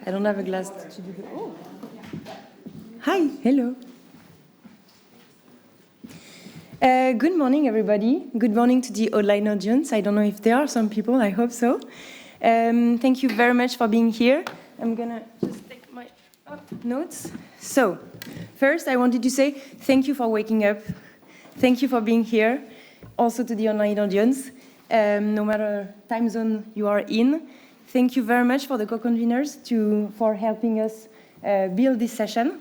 I don't have a glass to do the... Oh. Hi, hello. Good morning, everybody. Good morning to the online audience. I don't know if there are some people, I hope so. Thank you very much for being here. I'm gonna just take my notes. So, first I wanted to say thank you for waking up. Thank you for being here. Also to the online audience, no matter time zone you are in. Thank you very much for the co-conveners for helping us build this session.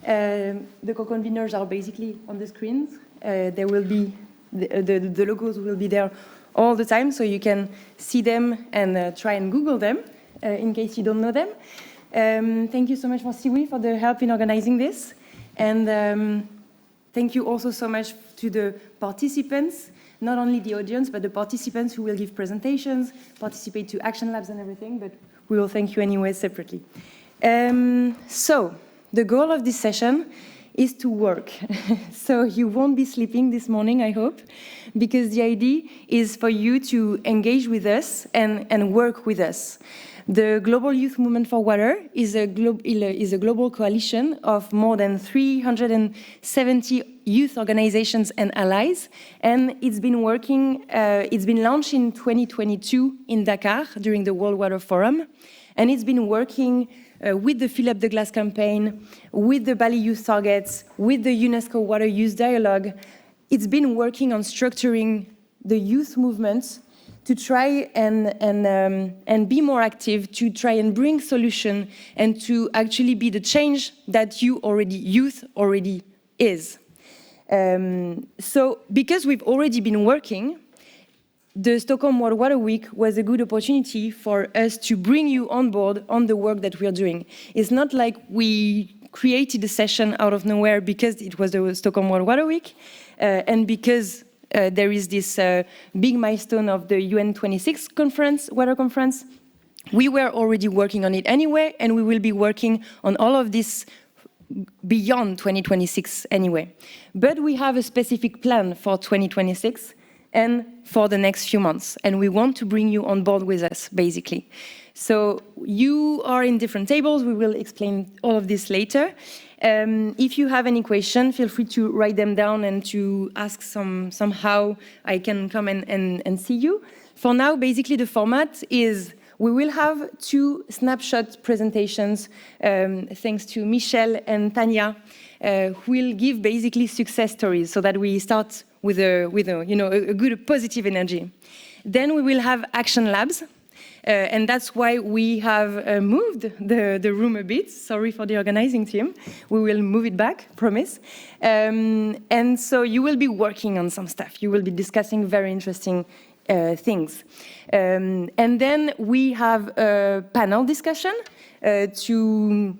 The co-conveners are basically on the screens. There will be, the logos will be there all the time, so you can see them and try and Google them in case you don't know them. Thank you so much for Siwi for the help in organizing this. And thank you also so much to the participants, not only the audience, but the participants who will give presentations, participate to action labs and everything, but we will thank you anyway separately. So, the goal of this session is to work. So you won't be sleeping this morning, I hope, because the idea is for you to engage with us and work with us. The Global Youth Movement for Water is a global coalition of more than 370 youth organizations and allies, and it's been working, it's been launched in 2022 in Dakar during the World Water Forum, and it's been working with the Fill Up the Glass campaign, with the Bali Youth Targets, with the UNESCO Water Use Dialogue. It's been working on structuring the youth movements to try and be more active, to try and bring solution, and to actually be the change that youth already is. So, because we've already been working, the Stockholm World Water Week was a good opportunity for us to bring you on board on the work that we are doing. It's not like we created a session out of nowhere because it was the Stockholm World Water Week, and because there is this big milestone of the UN2026 Water Conference. We were already working on it anyway, and we will be working on all of this beyond 2026 anyway. But we have a specific plan for 2026 and for the next few months, and we want to bring you on board with us, basically. So you are in different tables. We will explain all of this later. If you have any question, feel free to write them down and to ask somehow I can come and see you. For now, basically the format is we will have 2 snapshot presentations thanks to Michelle and Tanya, who will give basically success stories so that we start with a good positive energy. Then we will have action labs. And that's why we have moved the room a bit. Sorry for the organizing team. We will move it back, promise. And so you will be working on some stuff. You will be discussing very interesting things. And then we have a panel discussion to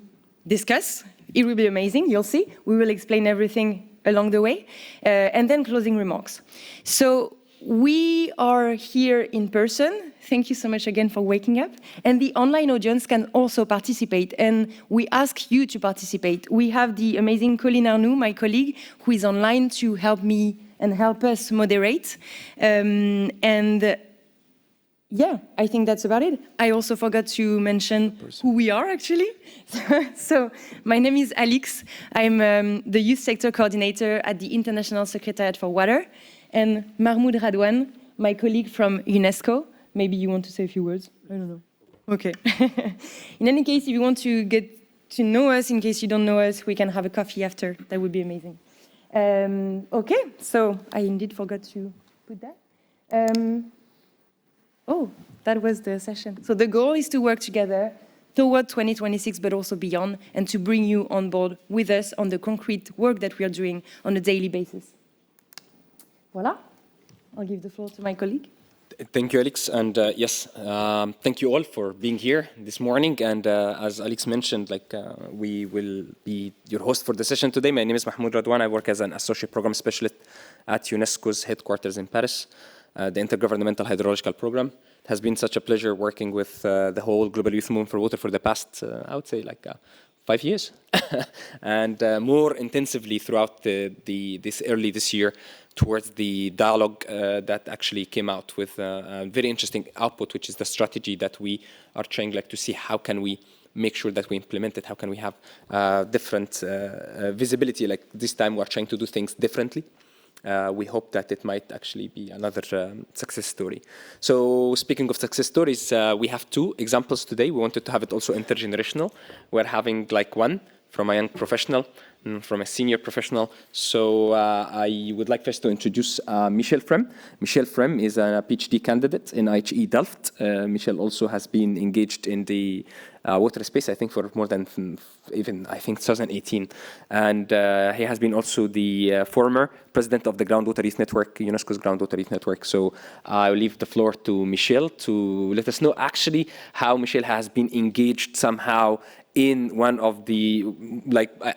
discuss. It will be amazing, you'll see. We will explain everything along the way. And then closing remarks. So we are here in person. Thank you so much again for waking up. And the online audience can also participate, and we ask you to participate. We have the amazing Colin Arnoux, my colleague, who is online to help me and help us moderate. Yeah, I think that's about it. I also forgot to mention who we are, actually. So my name is Alix. I'm the Youth Sector Coordinator at the International Secretariat for Water. And Mahmoud Radwan, my colleague from UNESCO. Maybe you want to say a few words? I don't know. Okay. In any case, if you want to get to know us, in case you don't know us, we can have a coffee after. That would be amazing. Okay, so I indeed forgot to put that. Oh, that was the session. So the goal is to work together toward 2026, but also beyond, and to bring you on board with us on the concrete work that we are doing on a daily basis. Voilà. I'll give the floor to my colleague. Thank you, Alix. And yes, thank you all for being here this morning. And as Alix mentioned, we will be your host for the session today. My name is Mahmoud Radwan. I work as an associate program specialist at UNESCO's headquarters in Paris, the Intergovernmental Hydrological Program. It has been such a pleasure working with the whole Global Youth Movement for Water for the past, I would say, 5 years, and more intensively throughout this year towards the dialogue that actually came out with a very interesting output, which is the strategy that we are trying to see how can we make sure that we implement it? How can we have different visibility? Like this time we're trying to do things differently. We hope that it might actually be another success story. So speaking of success stories, we have 2 examples today. We wanted to have it also intergenerational. We're having like one from a young professional, from a senior professional. So I would like first to introduce Michel Frem. Michel Frem is a PhD candidate in IHE Delft. Michel also has been engaged in the water space, I think, for more than even, I think, 2018. And he has been also the former president of the Groundwater Youth Network, UNESCO's Groundwater Youth Network. So I will leave the floor to Michel to let us know actually how Michel has been engaged somehow in one of the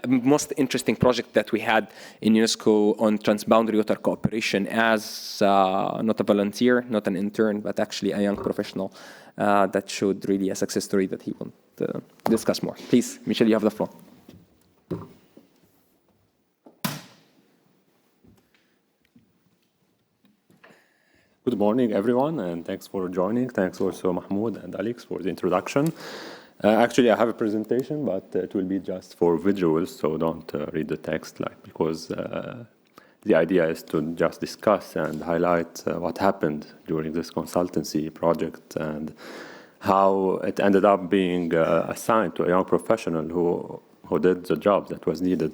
most interesting projects that we had in UNESCO on transboundary water cooperation as not a volunteer, not an intern, but actually a young professional that showed really a success story that he wants to discuss more. Please, Michel, you have the floor. Good morning, everyone, and thanks for joining. Thanks also Mahmoud and Alex for the introduction. Actually, I have a presentation, but it will be just for visuals, so don't read the text, because the idea is to just discuss and highlight what happened during this consultancy project and how it ended up being assigned to a young professional who did the job that was needed.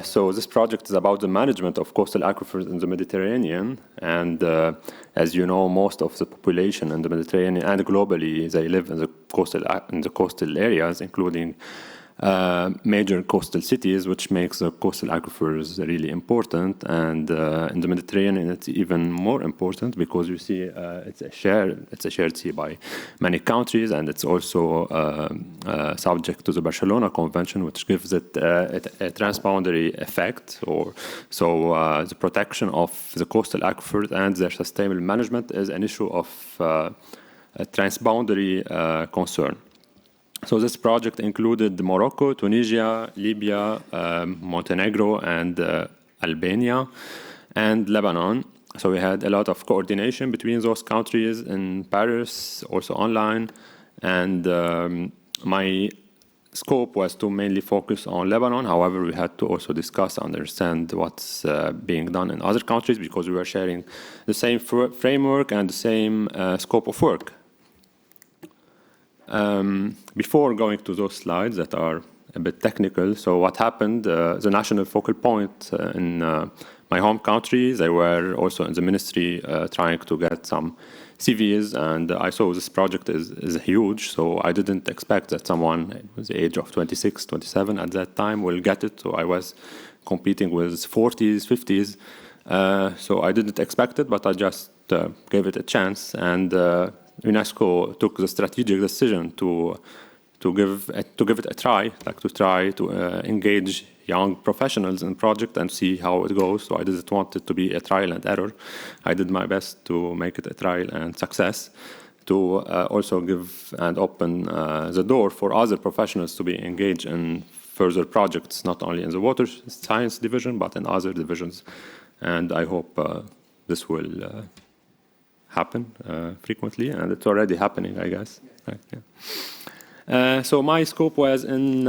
So this project is about the management of coastal aquifers in the Mediterranean, and as you know, most of the population in the Mediterranean and globally, they live in the coastal areas, including major coastal cities, which makes the coastal aquifers really important. And in the Mediterranean, it's even more important because you see it's a shared sea by many countries, and it's also subject to the Barcelona Convention, which gives it a transboundary effect. So the protection of the coastal aquifers and their sustainable management is an issue of a transboundary concern. So this project included Morocco, Tunisia, Libya, Montenegro, and Albania, and Lebanon. So we had a lot of coordination between those countries in Paris, also online. And my scope was to mainly focus on Lebanon. However, we had to also discuss, understand what's being done in other countries because we were sharing the same framework and the same scope of work. Before going to those slides that are a bit technical, so what happened, the national focal point in my home country, they were also in the ministry trying to get some CVs, and I saw this project is huge, so I didn't expect that someone with the age of 26, 27 at that time will get it, so I was competing with 40s, 50s, so I didn't expect it, but I just gave it a chance, and UNESCO took the strategic decision to give it a try, to try to engage young professionals in the project and see how it goes. So I didn't want it to be a trial and error. I did my best to make it a trial and success, to also give and open the door for other professionals to be engaged in further projects, not only in the water science division, but in other divisions. And I hope this will happen frequently, and it's already happening, I guess. Right, yeah. So my scope was in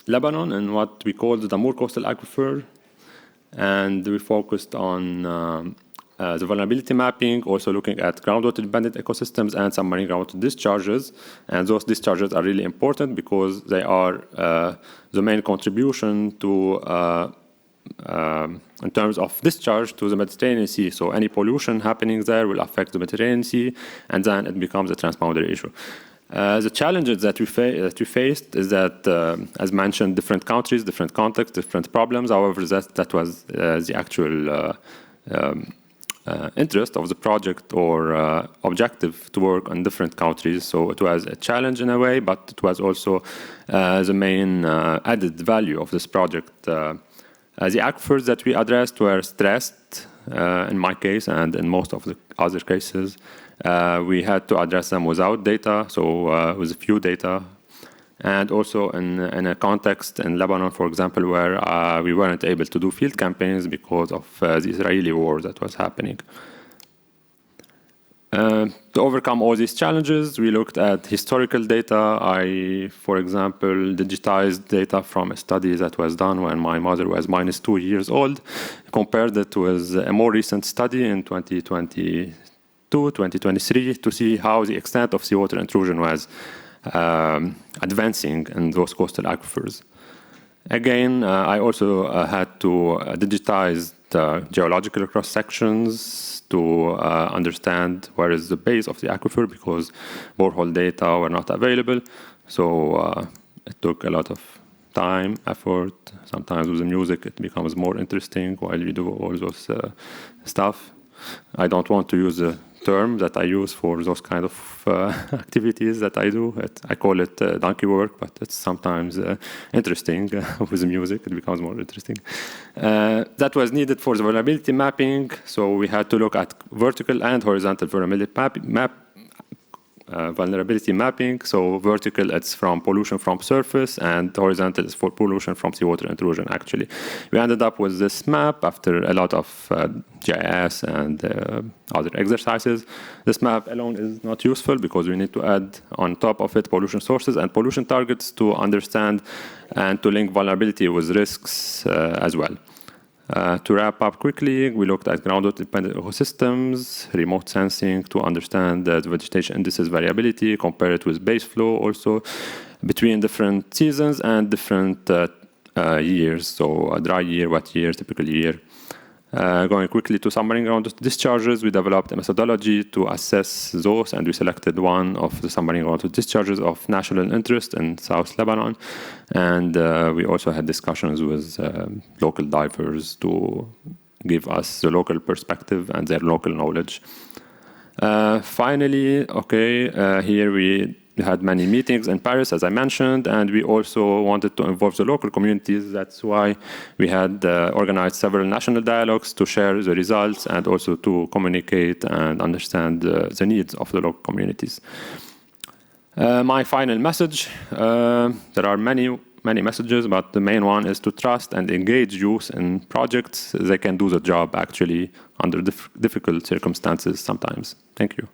Lebanon, in what we call the Damour Coastal Aquifer, and we focused on the vulnerability mapping, also looking at groundwater-dependent ecosystems and submarine groundwater discharges. And those discharges are really important because they are the main contribution to in terms of discharge to the Mediterranean Sea. So any pollution happening there will affect the Mediterranean Sea, and then it becomes a transboundary issue. The challenges that we faced is that, as mentioned, different countries, different contexts, different problems. However, that was the actual interest of the project or objective to work on different countries. So it was a challenge in a way, but it was also the main added value of this project. The aquifers that we addressed were stressed in my case and in most of the other cases. We had to address them without data, so with few data. And also in a context in Lebanon, for example, where we weren't able to do field campaigns because of the Israeli war that was happening. To overcome all these challenges, we looked at historical data. I, for example, digitized data from a study that was done when my mother was -2 years old, compared it with a more recent study in 2022, 2023, to see how the extent of seawater intrusion was advancing in those coastal aquifers. Again, I also had to digitize the geological cross-sections to understand where is the base of the aquifer, because borehole data were not available. So it took a lot of time, effort. Sometimes with the music it becomes more interesting while you do all those stuff. I don't want to use the term that I use for those kind of activities that I do. I call it donkey work, but it's sometimes interesting. With the music, it becomes more interesting. That was needed for the vulnerability mapping, so we had to look at vertical and horizontal vulnerability mapping. So vertical, it's from pollution from surface, and horizontal is for pollution from seawater intrusion, actually. We ended up with this map after a lot of GIS and other exercises. This map alone is not useful because we need to add on top of it pollution sources and pollution targets to understand and to link vulnerability with risks as well. To wrap up quickly, we looked at groundwater-dependent ecosystems, remote sensing to understand the vegetation indices variability, compare it with base flow also between different seasons and different years. So a dry year, wet year, typical year. Going quickly to submarine groundwater discharges, we developed a methodology to assess those, and we selected one of the submarine groundwater discharges of national interest in South Lebanon. And we also had discussions with local divers to give us the local perspective and their local knowledge. Finally, here we had many meetings in Paris, as I mentioned, and we also wanted to involve the local communities. That's why we had organized several national dialogues to share the results and also to communicate and understand the needs of the local communities. My final message, there are many messages, but the main one is to trust and engage youth in projects. They can do the job actually under difficult circumstances sometimes. Thank you.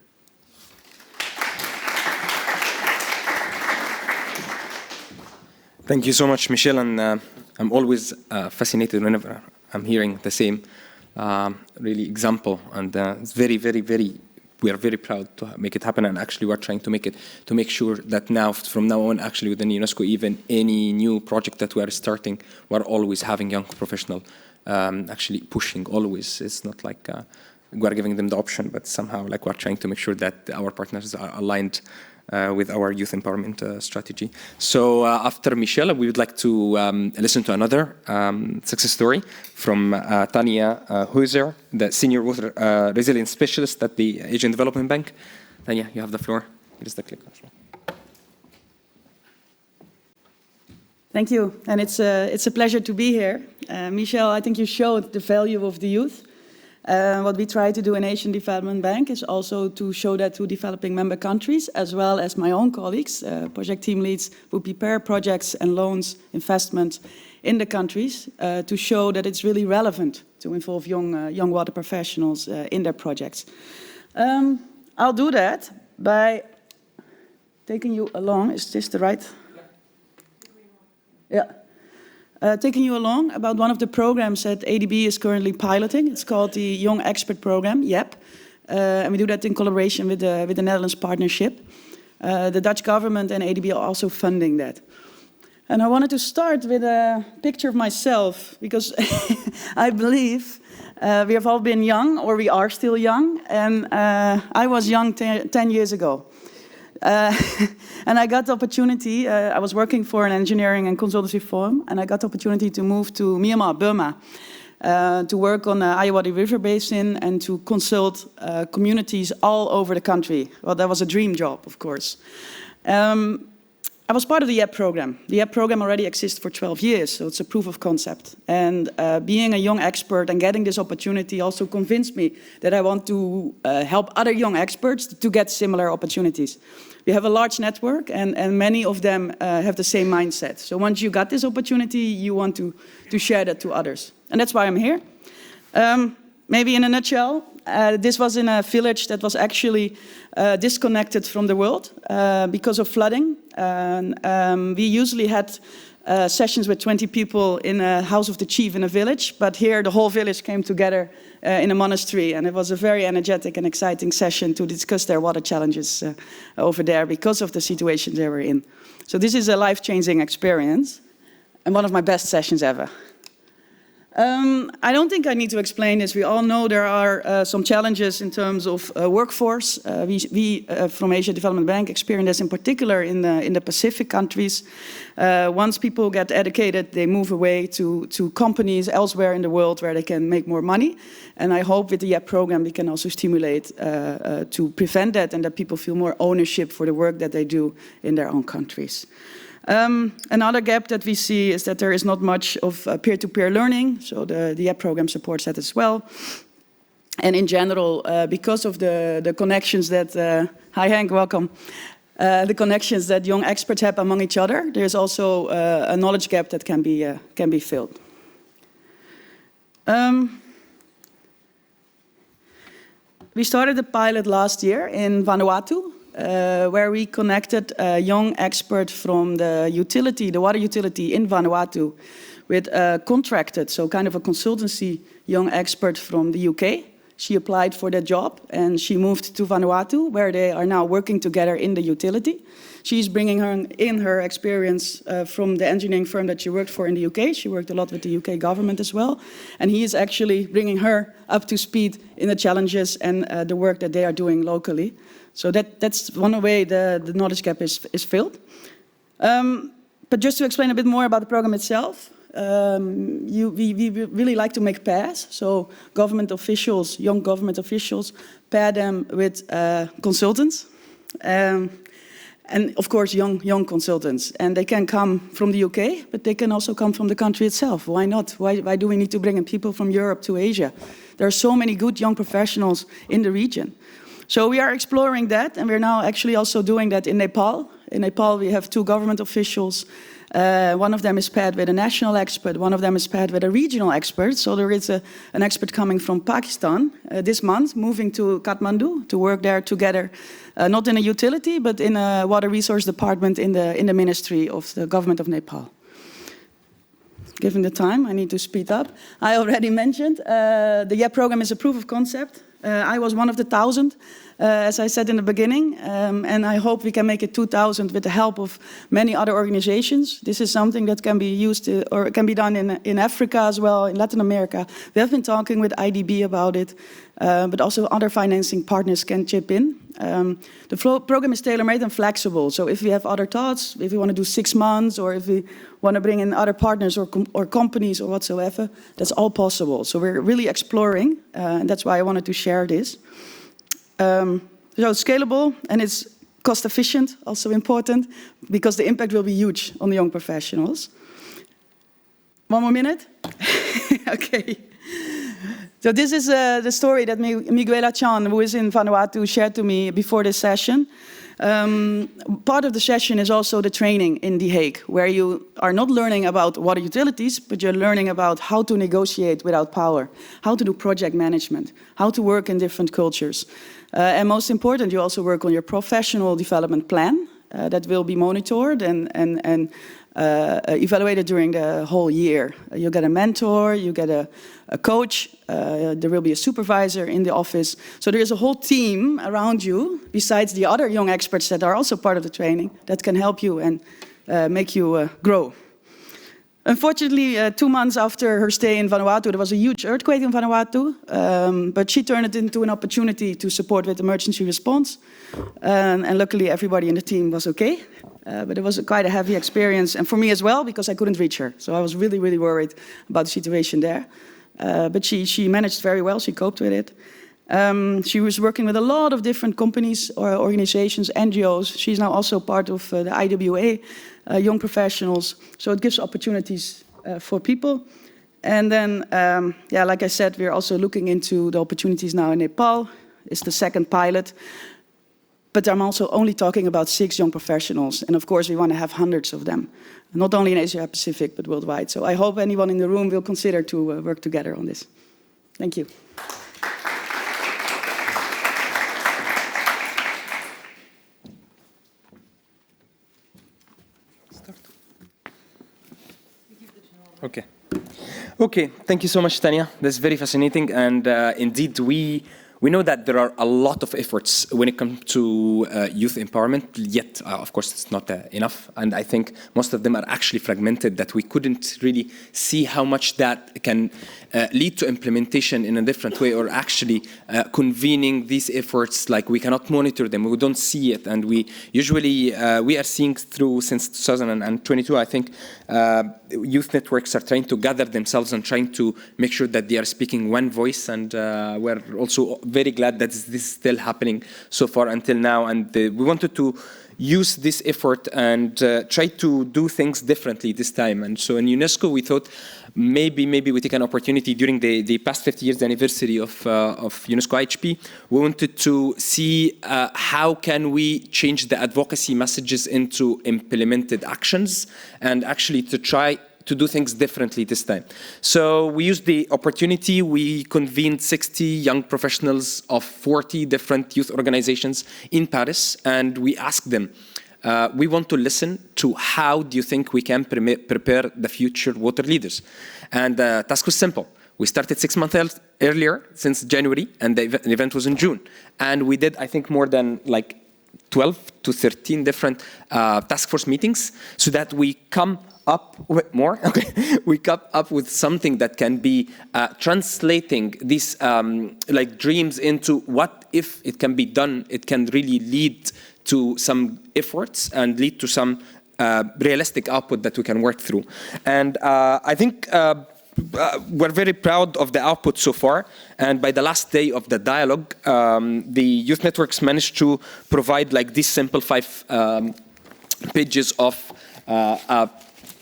Thank you so much, Michel, and I'm always fascinated whenever I'm hearing the same really example, and it's very, we are very proud to make it happen, and actually we're trying to make sure that from now on, actually within UNESCO, even any new project that we are starting, we're always having young professional actually pushing always. It's not like we're giving them the option, but somehow like we're trying to make sure that our partners are aligned with our youth empowerment strategy. So after Michel, we would like to listen to another success story from Tanya Huizer, the Senior Water Resilience Specialist at the Asian Development Bank. Tanya, you have the floor. Here's the clicker. Thank you, and it's a pleasure to be here. Michel, I think you showed the value of the youth. What we try to do in Asian Development Bank is also to show that to developing member countries, as well as my own colleagues, project team leads, who prepare projects and loans, investment in the countries, to show that it's really relevant to involve young water professionals in their projects. I'll do that by taking you along. Is this the right? Yeah. Taking you along about one of the programs that ADB is currently piloting. It's called the Young Expert Program, YEP. And we do that in collaboration with the Netherlands Partnership. The Dutch government and ADB are also funding that. And I wanted to start with a picture of myself, because I believe we have all been young, or we are still young. And I was young 10 years ago. And I got the opportunity, I was working for an engineering and consultancy firm, and I got the opportunity to move to Myanmar, Burma, to work on the Ayeyarwady River Basin and to consult communities all over the country. Well, that was a dream job, of course. I was part of the YEP program. The YEP program already exists for 12 years, so it's a proof of concept. And being a young expert and getting this opportunity also convinced me that I want to help other young experts to get similar opportunities. We have a large network, and many of them have the same mindset. So once you got this opportunity, you want to share that to others. And that's why I'm here. Maybe in a nutshell, This was in a village that was actually disconnected from the world because of flooding. We usually had sessions with 20 people in a house of the chief in a village, but here the whole village came together in a monastery, and it was a very energetic and exciting session to discuss their water challenges over there because of the situation they were in. So this is a life-changing experience and one of my best sessions ever. I don't think I need to explain this. We all know there are some challenges in terms of workforce. We from Asia Development Bank experience this in particular in the Pacific countries. Once people get educated, they move away to companies elsewhere in the world where they can make more money. And I hope with the YEP program we can also stimulate to prevent that and that people feel more ownership for the work that they do in their own countries. Another gap that we see is that there is not much of peer-to-peer learning, so the YEP program supports that as well. And in general, because of the connections that, hi Hank, welcome, the connections that young experts have among each other, there's also a knowledge gap that can be filled. We started a pilot last year in Vanuatu, where we connected a young expert from the water utility in Vanuatu, with a contracted, so kind of a consultancy young expert from the UK. She applied for that job and she moved to Vanuatu, where they are now working together in the utility. She's bringing her experience from the engineering firm that she worked for in the UK. She worked a lot with the UK government as well. And he is actually bringing her up to speed in the challenges and the work that they are doing locally. So that's one way the knowledge gap is filled. But just to explain a bit more about the program itself, we really like to make pairs. So government officials, young government officials, pair them with consultants. And of course, young consultants. And they can come from the UK, but they can also come from the country itself. Why not? Why do we need to bring in people from Europe to Asia? There are so many good young professionals in the region. So we are exploring that, and we're now actually also doing that in Nepal. In Nepal, we have 2 government officials. One of them is paired with a national expert. One of them is paired with a regional expert. So there is an expert coming from Pakistan this month, moving to Kathmandu to work there together, not in a utility, but in a water resource department in the ministry of the government of Nepal. Given the time, I need to speed up. I already mentioned the YEP program is a proof of concept. I was one of the 1,000, as I said in the beginning, and I hope we can make it 2,000 with the help of many other organizations. This is something that can be used or can be done in Africa as well, in Latin America. We have been talking with IDB about it, but also other financing partners can chip in. The program is tailor-made and flexible, so if we have other thoughts, if we want to do 6 months, or if we want to bring in other partners or companies or whatsoever, that's all possible. So we're really exploring, and that's why I wanted to share this. So it's scalable and it's cost efficient, also important, because the impact will be huge on the young professionals. 1 more minute? Okay. So this is the story that Miguela Chan, who is in Vanuatu, shared to me before this session. Part of the session is also the training in The Hague, where you are not learning about water utilities, but you're learning about how to negotiate without power, how to do project management, how to work in different cultures. And most important, you also work on your professional development plan that will be monitored and evaluated during the whole year. You get a mentor, you get a coach, there will be a supervisor in the office. So there is a whole team around you, besides the other young experts that are also part of the training, that can help you and make you grow. Unfortunately, 2 months after her stay in Vanuatu, there was a huge earthquake in Vanuatu, but she turned it into an opportunity to support with emergency response. And luckily, everybody in the team was okay. But it was quite a heavy experience, and for me as well, because I couldn't reach her. So I was really, really worried about the situation there. But she managed very well, she coped with it. She was working with a lot of different companies or organizations, NGOs. She's now also part of the IWA, young professionals. So it gives opportunities for people. And then, like I said, we're also looking into the opportunities now in Nepal. It's the second pilot. But I'm also only talking about 6 young professionals. And of course, we want to have hundreds of them, not only in Asia Pacific, but worldwide. So I hope anyone in the room will consider to work together on this. Thank you. Okay. Okay, thank you so much, Tanya. That's very fascinating. And indeed, we know that there are a lot of efforts when it comes to youth empowerment, yet, of course, it's not enough. And I think most of them are actually fragmented, that we couldn't really see how much that can lead to implementation in a different way, or actually convening these efforts. Like, we cannot monitor them, we don't see it. And we usually, we are seeing through, since 2022, I think, youth networks are trying to gather themselves and trying to make sure that they are speaking one voice. And we're also very glad that this is still happening so far until now. And we wanted to use this effort and try to do things differently this time. And so in UNESCO, we thought maybe we take an opportunity during the past 50 years anniversary of UNESCO IHP. We wanted to see how can we change the advocacy messages into implemented actions, and actually to try to do things differently this time. So we used the opportunity. We convened 60 young professionals of 40 different youth organizations in Paris, and we asked them, we want to listen to how do you think we can prepare the future water leaders. And the task was simple. We started 6 months earlier, since January, and the event was in June. And we did, I think, more than like 12 to 13 different task force meetings, so that we come up with more. Okay, we come up with something that can be translating these like dreams into what if it can be done. It can really lead to some efforts and lead to some realistic output that we can work through. And I think we're very proud of the output so far. And by the last day of the dialogue, the youth networks managed to provide like these simple 5 pages of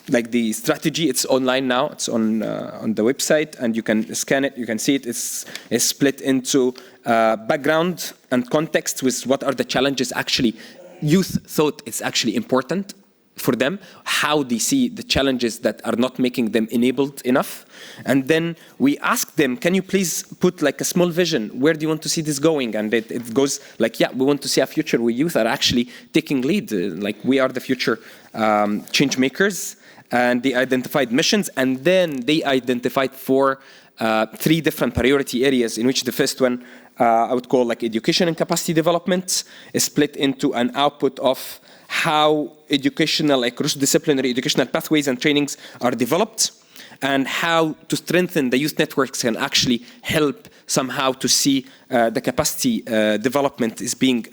like the strategy. It's online now. It's on the website, and you can scan it. You can see it. It's split into background and context with what are the challenges actually youth thought it's actually important for them, how they see the challenges that are not making them enabled enough. And then we ask them, can you please put like a small vision? Where do you want to see this going? And it goes like, yeah, we want to see a future where youth are actually taking lead. Like, we are the future change makers. And they identified missions, and then they identified 3 different priority areas, in which the first one I would call like education and capacity development, is split into an output of how educational, like cross-disciplinary educational pathways and trainings are developed, and how to strengthen the youth networks can actually help somehow to see the capacity development is being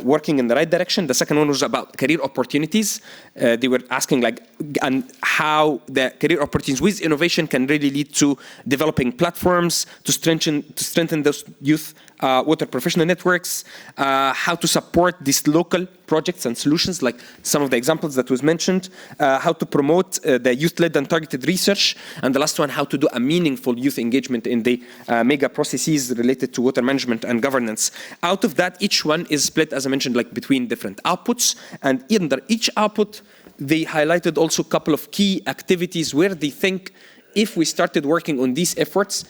working in the right direction. The second one was about career opportunities. They were asking like, and how the career opportunities with innovation can really lead to developing platforms to strengthen those youth water professional networks, how to support these local projects and solutions, like some of the examples that was mentioned, how to promote the youth-led and targeted research, and the last one, how to do a meaningful youth engagement in the mega processes related to water management and governance. Out of that, each one is split, as I mentioned, like between different outputs, and under each output, they highlighted also a couple of key activities where they think if we started working on these efforts,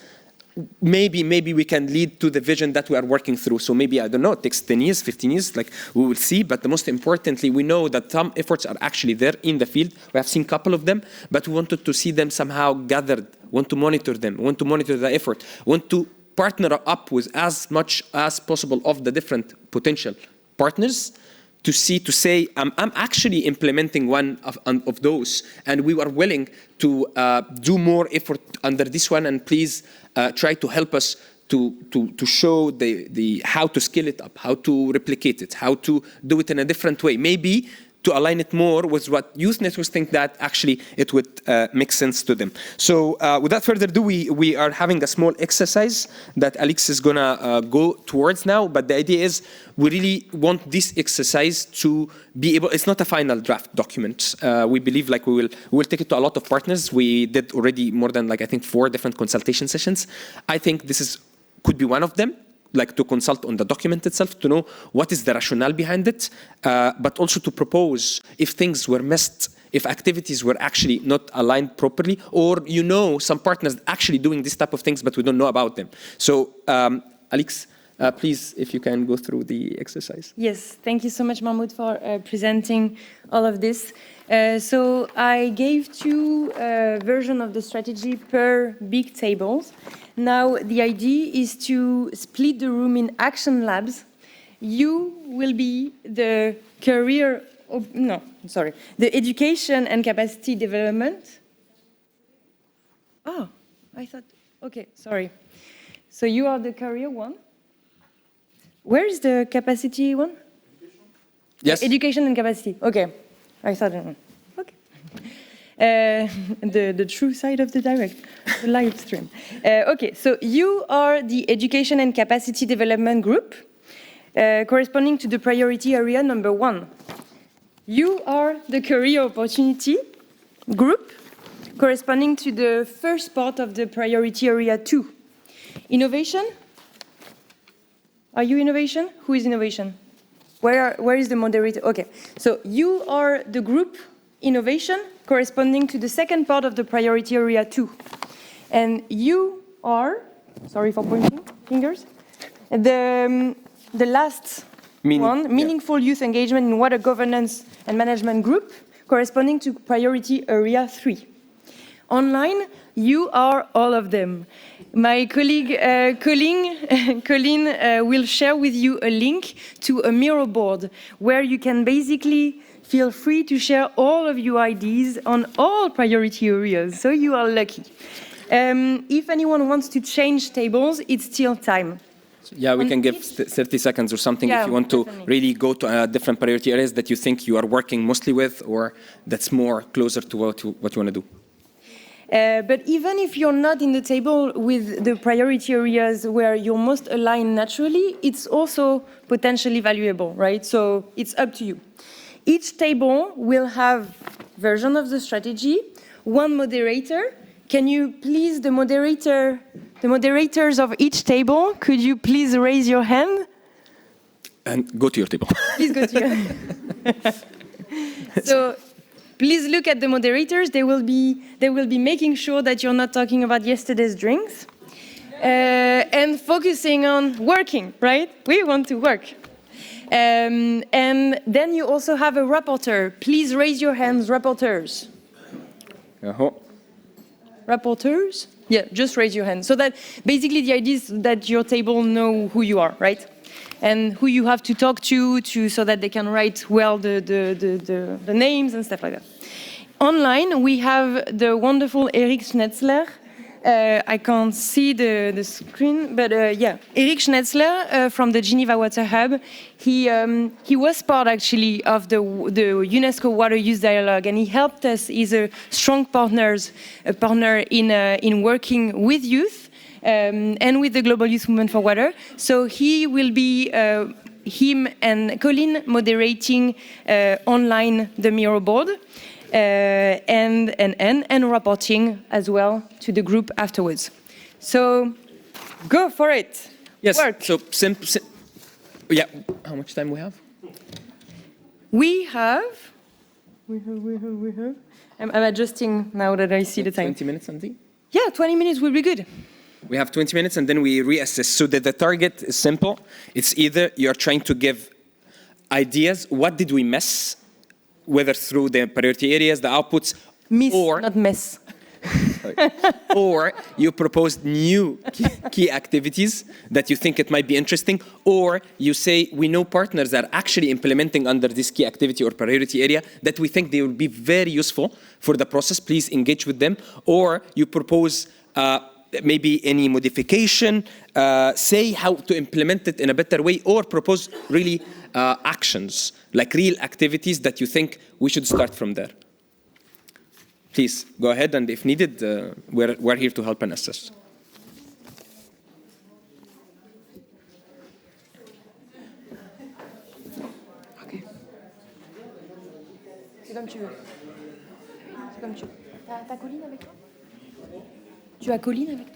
maybe we can lead to the vision that we are working through. So maybe, I don't know, it takes 10 years, 15 years, like we will see. But the most importantly, we know that some efforts are actually there in the field. We have seen a couple of them, but we wanted to see them somehow gathered, want to monitor them, want to monitor the effort, want to partner up with as much as possible of the different potential partners to say, I'm actually implementing one of those, and we are willing to do more effort under this one, and please try to help us to show the how to scale it up, how to replicate it, how to do it in a different way, maybe to align it more with what youth networks think that actually it would make sense to them. So without further ado, we are having a small exercise that Alex is gonna go towards now, but the idea is we really want this exercise to be able, it's not a final draft document. We believe like we will take it to a lot of partners. We did already more than like I think 4 different consultation sessions. I think this could be one of them, like to consult on the document itself, to know what is the rationale behind it, but also to propose if things were missed, if activities were actually not aligned properly, or some partners actually doing this type of things, but we don't know about them. So Alex, please, if you can go through the exercise. Yes, thank you so much, Mahmoud, for presenting all of this. So I gave two versions of the strategy per big tables. Now the idea is to split the room in action labs. You will be the the education and capacity development. Oh, I thought, okay, sorry. So you are the career one. Where is the capacity one? Yes. Education and capacity. Okay, I thought. Okay. The true side of the the live stream. Okay, so you are the education and capacity development group, corresponding to the priority area number 1. You are the career opportunity group, corresponding to the first part of the priority area 2. Innovation. Are you innovation? Who is innovation? Where is the moderator? Okay, so you are the group innovation corresponding to the second part of the priority area 2. And you are, sorry for pointing fingers, the last one, meaningful youth engagement in water governance and management group corresponding to priority area 3. Online, you are all of them. My colleague Colleen will share with you a link to a Miro board where you can basically feel free to share all of your ideas on all priority areas, so you are lucky. If anyone wants to change tables, it's still time. Yeah, we can give 30 seconds or something if you want to really go to different priority areas that you think you are working mostly with, or that's more closer to what you want to do. But even if you're not in the table with the priority areas where you're most aligned naturally, it's also potentially valuable, right? So it's up to you. Each table will have version of the strategy, one moderator. Can you please, the moderators of each table, could you please raise your hand? And go to your table. Please go to your So please look at the moderators. They will be making sure that you're not talking about yesterday's drinks and focusing on working, right? We want to work. And then you also have a rapporteur. Please raise your hands, rapporteurs. Rapporteurs? Yeah, just raise your hand. So that basically the idea is that your table know who you are, right? And who you have to talk to so that they can write well the names and stuff like that. Online, we have the wonderful Eric Schnetzler. I can't see the screen, but yeah, Eric Schnetzler from the Geneva Water Hub. He was part actually of the UNESCO Water Use Dialogue, and he helped us. He's a strong partner in working with youth and with the Global Youth Movement for Water. So he will be him and Colleen moderating online the Miro board. And reporting as well to the group afterwards. So go for it. Yes. Work. So yeah. How much time we have? We have. I'm adjusting now that I see the time. 20 minutes, something? Yeah, 20 minutes will be good. We have 20 minutes and then we reassess. So that the target is simple. It's either you're trying to give ideas. What did we miss? Whether through the priority areas, the outputs, Miss, or not mess. or you proposed new key activities that you think it might be interesting, or you say we know partners that are actually implementing under this key activity or priority area that we think they will be very useful for the process. Please engage with them. Or you propose maybe any modification, say how to implement it in a better way, or propose really actions, like real activities that you think we should start from there. Please, go ahead, and if needed, we're here to help and assist. Okay. C'est comme tu veux. C'est comme tu veux. T'as Colline avec toi? Tu as Colline avec toi?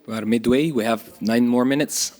We are midway. We have 9 more minutes.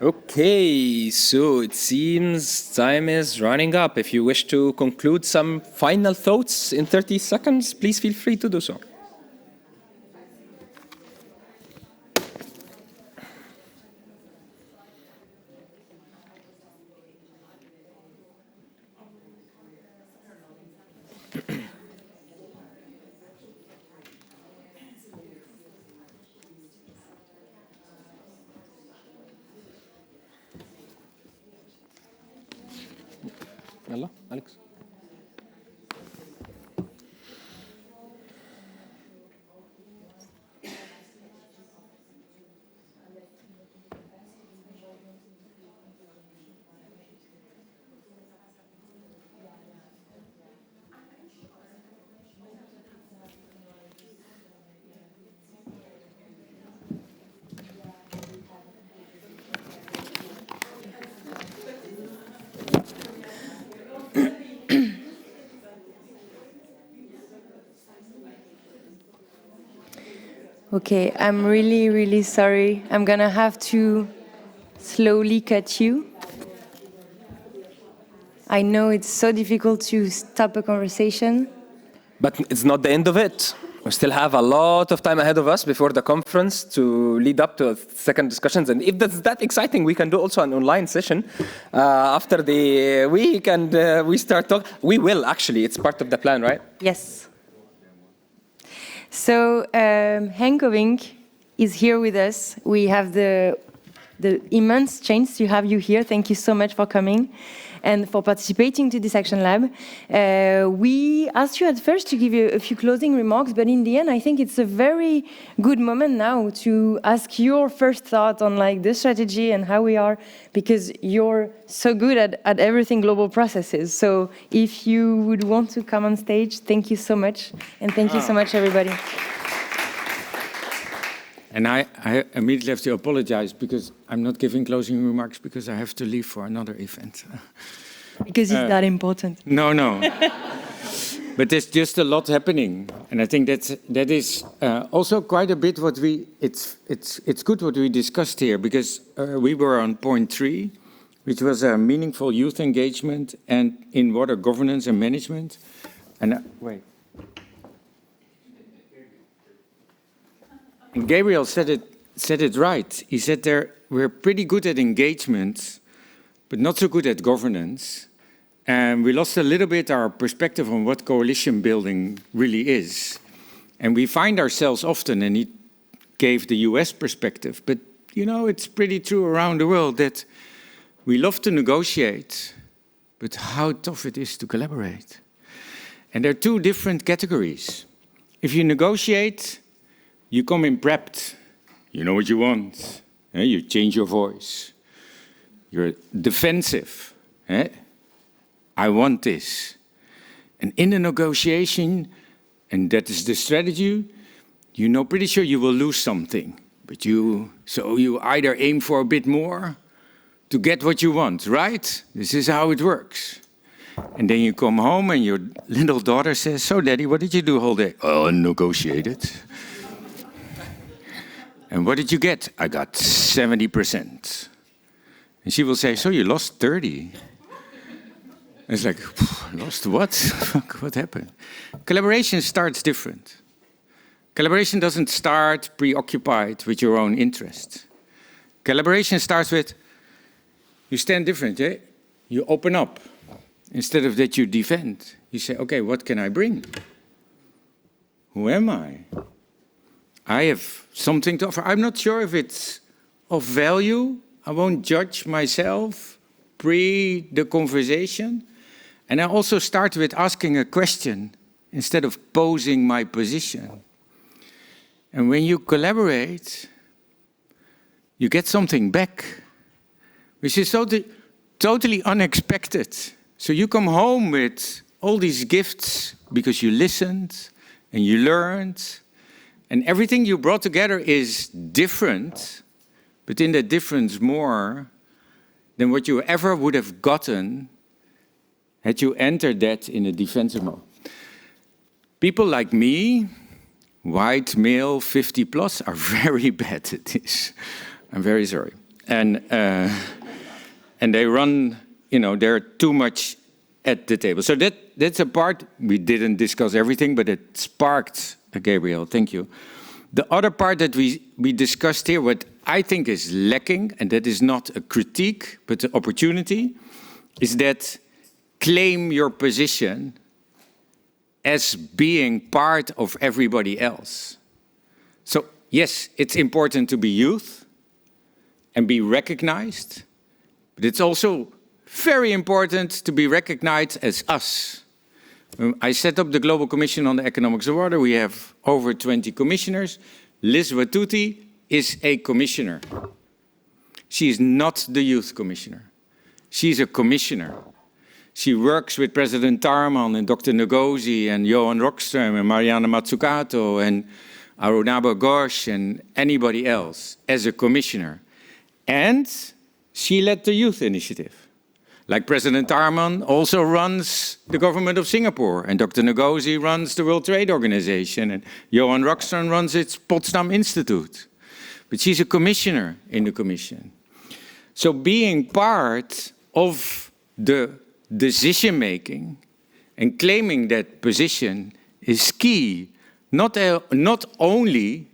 Okay, so it seems time is running up. If you wish to conclude some final thoughts in 30 seconds, please feel free to do so. Yalla, Alex. Okay, I'm really, really sorry. I'm gonna have to slowly cut you. I know it's so difficult to stop a conversation. But it's not the end of it. We still have a lot of time ahead of us before the conference to lead up to second discussions. And if that's that exciting, we can do also an online session after the week and we start talking. We will, actually. It's part of the plan, right? Yes. So Henk Ovink is here with us. We have the immense chance to have you here. Thank you so much for coming and for participating to this Action Lab. We asked you at first to give you a few closing remarks, but in the end, I think it's a very good moment now to ask your first thought on like the strategy and how we are, because you're so good at everything global processes. So if you would want to come on stage, thank you so much. And thank you so much, everybody. And I immediately have to apologize because I'm not giving closing remarks because I have to leave for another event. Because it's that important. No. But there's just a lot happening. And I think that is also quite a bit what it's good what we discussed here, because we were on point 3, which was a meaningful youth engagement and in water governance and management. And And Gabriel said it right. He said we're pretty good at engagement, but not so good at governance. And we lost a little bit our perspective on what coalition building really is. And we find ourselves often, and he gave the US perspective, but you know, it's pretty true around the world that we love to negotiate, but how tough it is to collaborate. And there are two different categories. If you negotiate, you come in prepped, you know what you want, you change your voice. You're defensive, I want this. And in the negotiation, and that is the strategy, you know pretty sure you will lose something. But you either aim for a bit more to get what you want, right? This is how it works. And then you come home and your little daughter says, so Daddy, what did you do all day? Oh, negotiated. And what did you get? I got 70%. And she will say, so you lost 30. It's like, lost what? What happened? Collaboration starts different. Collaboration doesn't start preoccupied with your own interests. Collaboration starts with, you stand different, You open up. Instead of that you defend. You say, okay, what can I bring? Who am I? I have something to offer. I'm not sure if it's of value. I won't judge myself pre the conversation. And I also start with asking a question instead of posing my position. And when you collaborate, you get something back, which is totally unexpected. So you come home with all these gifts because you listened and you learned. And everything you brought together is different, but in that difference more than what you ever would have gotten had you entered that in a defensive mode. People like me, white, male, 50 plus, are very bad at this. I'm very sorry. and they run, they're too much at the table. So that's a part, we didn't discuss everything, but it sparked, Gabriel, thank you. The other part that we discussed here, what I think is lacking, and that is not a critique, but an opportunity, is that claim your position as being part of everybody else. So yes, it's important to be youth and be recognized, but it's also very important to be recognized as us. When I set up the Global Commission on the Economics of Water, we have over 20 commissioners. Liz Watuti is a commissioner. She is not the youth commissioner. She's a commissioner. She works with President Tarman and Dr. Ngozi and Johan Rockström and Mariana Mazzucato and Arunaba Ghosh and anybody else as a commissioner. And she led the youth initiative. Like President Tarman also runs the government of Singapore, and Dr. Ngozi runs the World Trade Organization, and Johan Rockström runs its Potsdam Institute. But she's a commissioner in the Commission. So being part of the decision-making and claiming that position is key. Not only,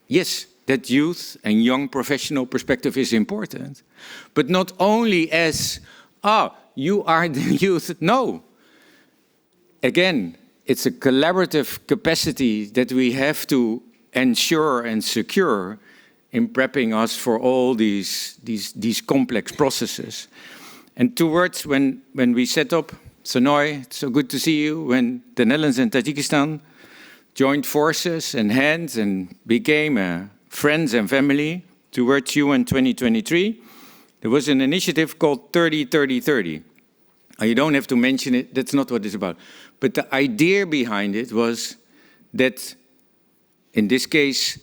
yes, that youth and young professional perspective is important, but not only as, you are the youth. No. Again, it's a collaborative capacity that we have to ensure and secure in prepping us for all these complex processes. And two words, when we set up Sonoy, it's so good to see you, when the Netherlands and Tajikistan joined forces and hands and became friends and family towards UN2023, there was an initiative called 30-30-30. You don't have to mention it, that's not what it's about. But the idea behind it was that, in this case,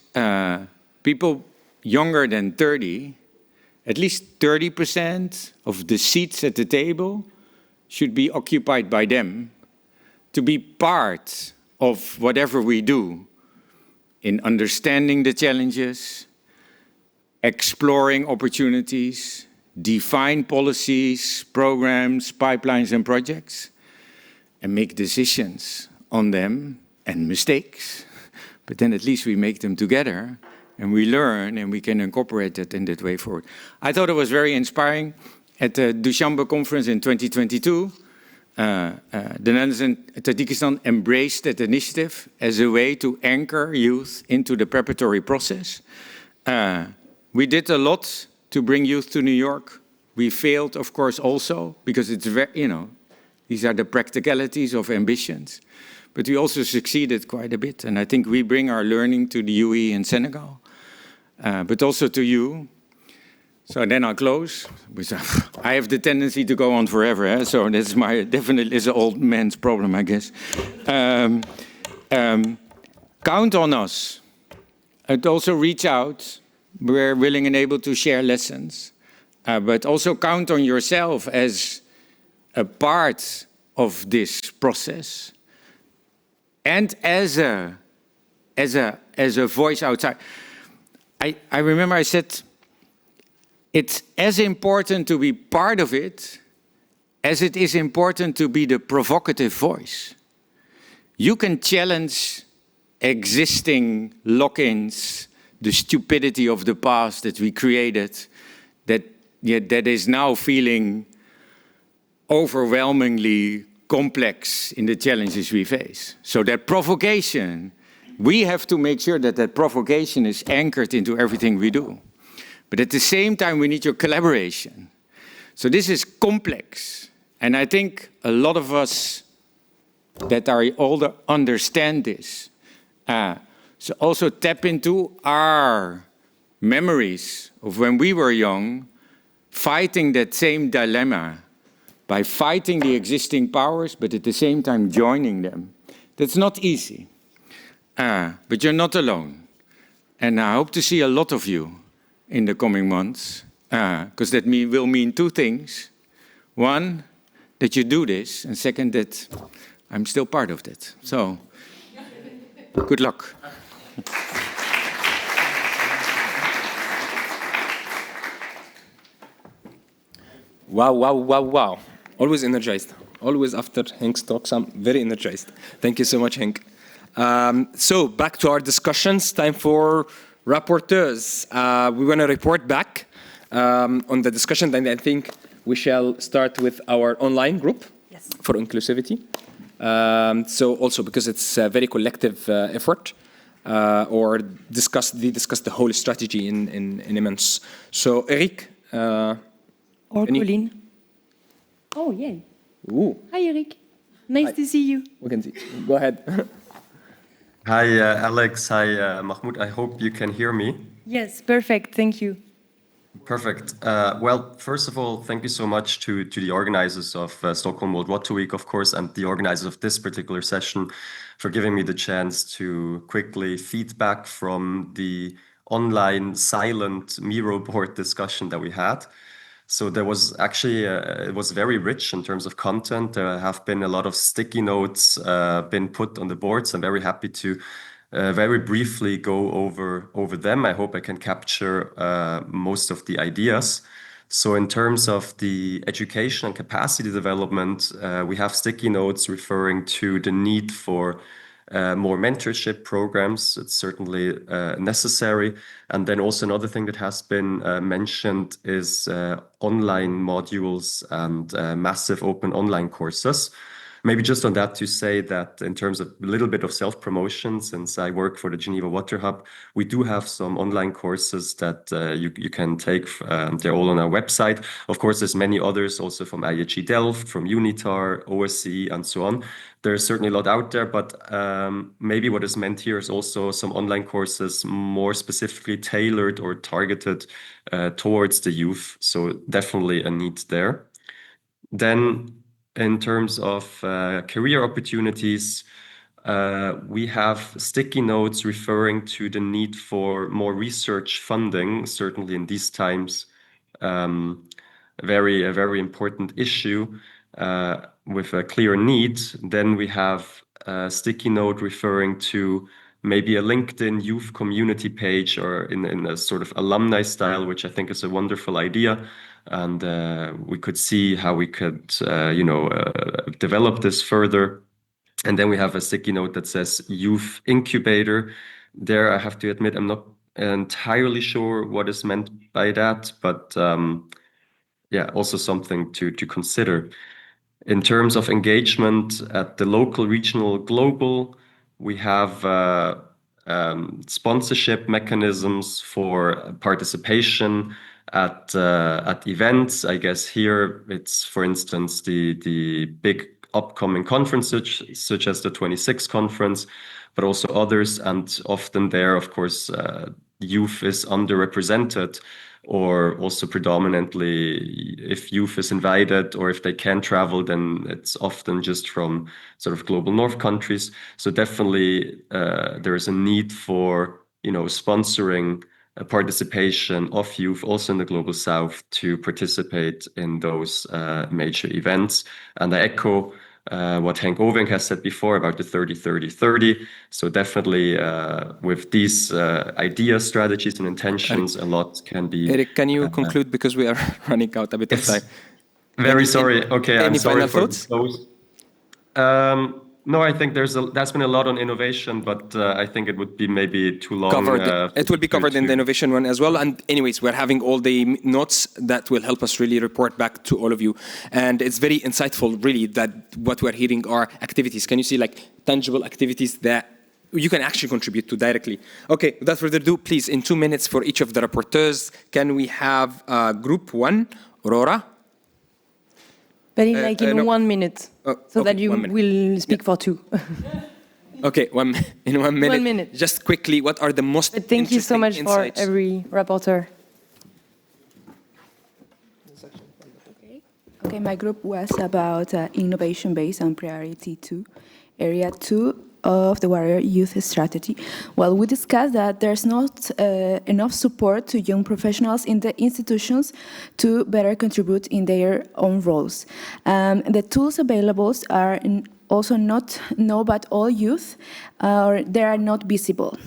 people younger than 30, at least 30% of the seats at the table should be occupied by them to be part of whatever we do in understanding the challenges, exploring opportunities, define policies, programs, pipelines, and projects, and make decisions on them and mistakes. But then at least we make them together and we learn and we can incorporate it in that way forward. I thought it was very inspiring. At the Dushanbe conference in 2022, the Netherlands and Tajikistan embraced that initiative as a way to anchor youth into the preparatory process. We did a lot to bring youth to New York. We failed, of course, also, because it's very, these are the practicalities of ambitions. But we also succeeded quite a bit. And I think we bring our learning to the UE in Senegal, but also to you. So then I'll close. I have the tendency to go on forever, so that's definitely is an old man's problem, I guess. Count on us. And also reach out. We're willing and able to share lessons. But also count on yourself as a part of this process. And as a voice outside. I remember I said, it's as important to be part of it as it is important to be the provocative voice. You can challenge existing lock-ins, the stupidity of the past that we created, that is now feeling overwhelmingly complex in the challenges we face. So that provocation, we have to make sure that that provocation is anchored into everything we do. But at the same time, we need your collaboration. So this is complex. And I think a lot of us that are older understand this. So also tap into our memories of when we were young, fighting that same dilemma by fighting the existing powers, but at the same time joining them. That's not easy. But you're not alone. And I hope to see a lot of you in the coming months, because that will mean two things. One, that you do this, and second, that I'm still part of that. So, good luck. Wow, wow, wow, wow. Always energized. Always after Henk's talks, I'm very energized. Thank you so much, Henk. So back to our discussions. Time for rapporteurs. We want to report back on the discussion, and I think we shall start with our online group for inclusivity. So also because it's a very collective effort, or discuss the whole strategy in immense. So Eric. Or Colleen. Oh, yeah. Ooh. Hi, Eric. Nice to see you. We can see. Go ahead. Hi, Alex. Hi, Mahmoud. I hope you can hear me. Yes, perfect. Thank you. Perfect. Well, first of all, thank you so much to the organizers of Stockholm World Water Week, of course, and the organizers of this particular session for giving me the chance to quickly feedback from the online silent Miro board discussion that we had. So there was actually, it was very rich in terms of content. There have been a lot of sticky notes been put on the boards. I'm very happy to very briefly go over them. I hope I can capture most of the ideas. So in terms of the education and capacity development, we have sticky notes referring to the need for more mentorship programs. It's certainly necessary. And then also another thing that has been mentioned is online modules and massive open online courses. Maybe just on that to say that in terms of a little bit of self-promotion, since I work for the Geneva Water Hub, we do have some online courses that you can take. They're all on our website. Of course, there's many others also from IHE Delft, from UNITAR, OSCE, and so on. There's certainly a lot out there, but maybe what is meant here is also some online courses more specifically tailored or targeted towards the youth. So definitely a need there. Then in terms of career opportunities, we have sticky notes referring to the need for more research funding, certainly in these times, a very important issue with a clear need. Then we have a sticky note referring to maybe a LinkedIn youth community page or in a sort of alumni style, which I think is a wonderful idea. And we could see how we could, develop this further. And then we have a sticky note that says youth incubator. There, I have to admit, I'm not entirely sure what is meant by that, but yeah, also something to consider. In terms of engagement at the local, regional, global, we have sponsorship mechanisms for participation at events. I guess here it's, for instance, the big upcoming conferences such as the 26 conference, but also others. And often there, of course, youth is underrepresented, or also predominantly if youth is invited or if they can travel, then it's often just from sort of global north countries. So definitely there is a need for, sponsoring a participation of youth also in the global south to participate in those major events. And I echo what Henk Oving has said before about the 30-30-30. So definitely with these ideas, strategies, and intentions, a lot can be... Eric, can you conclude because we are running out a bit of time? Very sorry. Okay, I'm sorry for thoughts? those. No, I think there's been a lot on innovation, but I think it would be maybe too long. It will be covered in the innovation one as well. And anyways, we're having all the notes that will help us really report back to all of you. And it's very insightful, really, that what we're hearing are activities. Can you see like tangible activities that you can actually contribute to directly? Okay, without further ado, please, in 2 minutes for each of the rapporteurs, can we have group one, Aurora? But in 1 minute, so okay, that you will speak for 2. Okay, in 1 minute. 1 minute. Just quickly, what are the most But thank you so much insights? for every rapporteur. Okay, my group was about innovation based on priority 2, area 2 of the Water Youth Strategy. Well, we discussed that there's not enough support to young professionals in the institutions to better contribute in their own roles. The tools available are also not known by all youth, or they are not visible.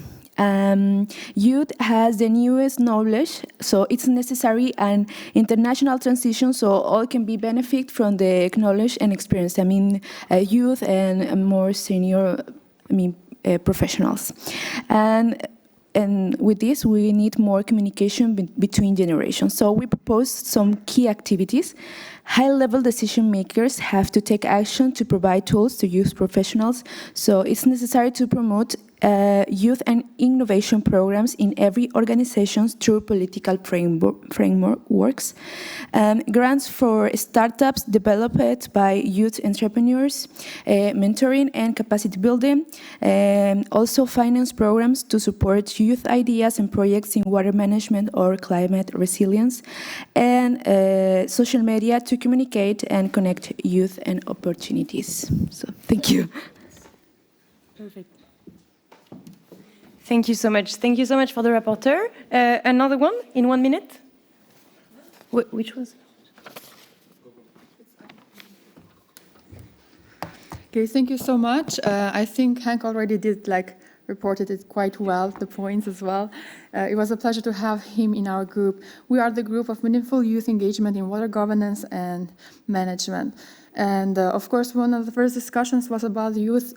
Youth has the newest knowledge, so it's necessary an international transition so all can be benefit from the knowledge and experience. I mean, youth and more senior, professionals. And with this, we need more communication between generations. So we proposed some key activities. High-level decision makers have to take action to provide tools to youth professionals. So it's necessary to promote youth and innovation programs in every organization through political frameworks. Grants for startups developed by youth entrepreneurs, mentoring and capacity building. Also finance programs to support youth ideas and projects in water management or climate resilience. And social media to communicate and connect youth and opportunities. So thank you. Perfect. Thank you so much. Thank you so much for the rapporteur. Another one in 1 minute? Which was? Okay, thank you so much. I think Hank already reported it quite well, the points as well. It was a pleasure to have him in our group. We are the group of meaningful youth engagement in water governance and management. And of course, one of the first discussions was about youth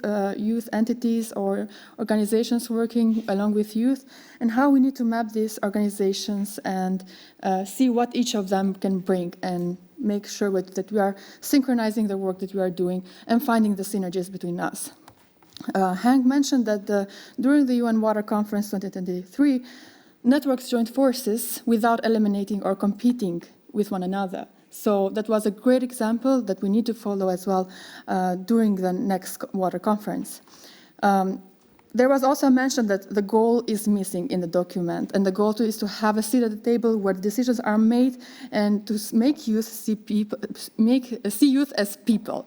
entities or organizations working along with youth and how we need to map these organizations and see what each of them can bring and make sure that we are synchronizing the work that we are doing and finding the synergies between us. Hank mentioned that during the UN Water Conference 2023, networks joined forces without eliminating or competing with one another. So that was a great example that we need to follow as well during the next water conference. There was also mentioned that the goal is missing in the document, and the goal is to have a seat at the table where decisions are made and to make youth see youth as people.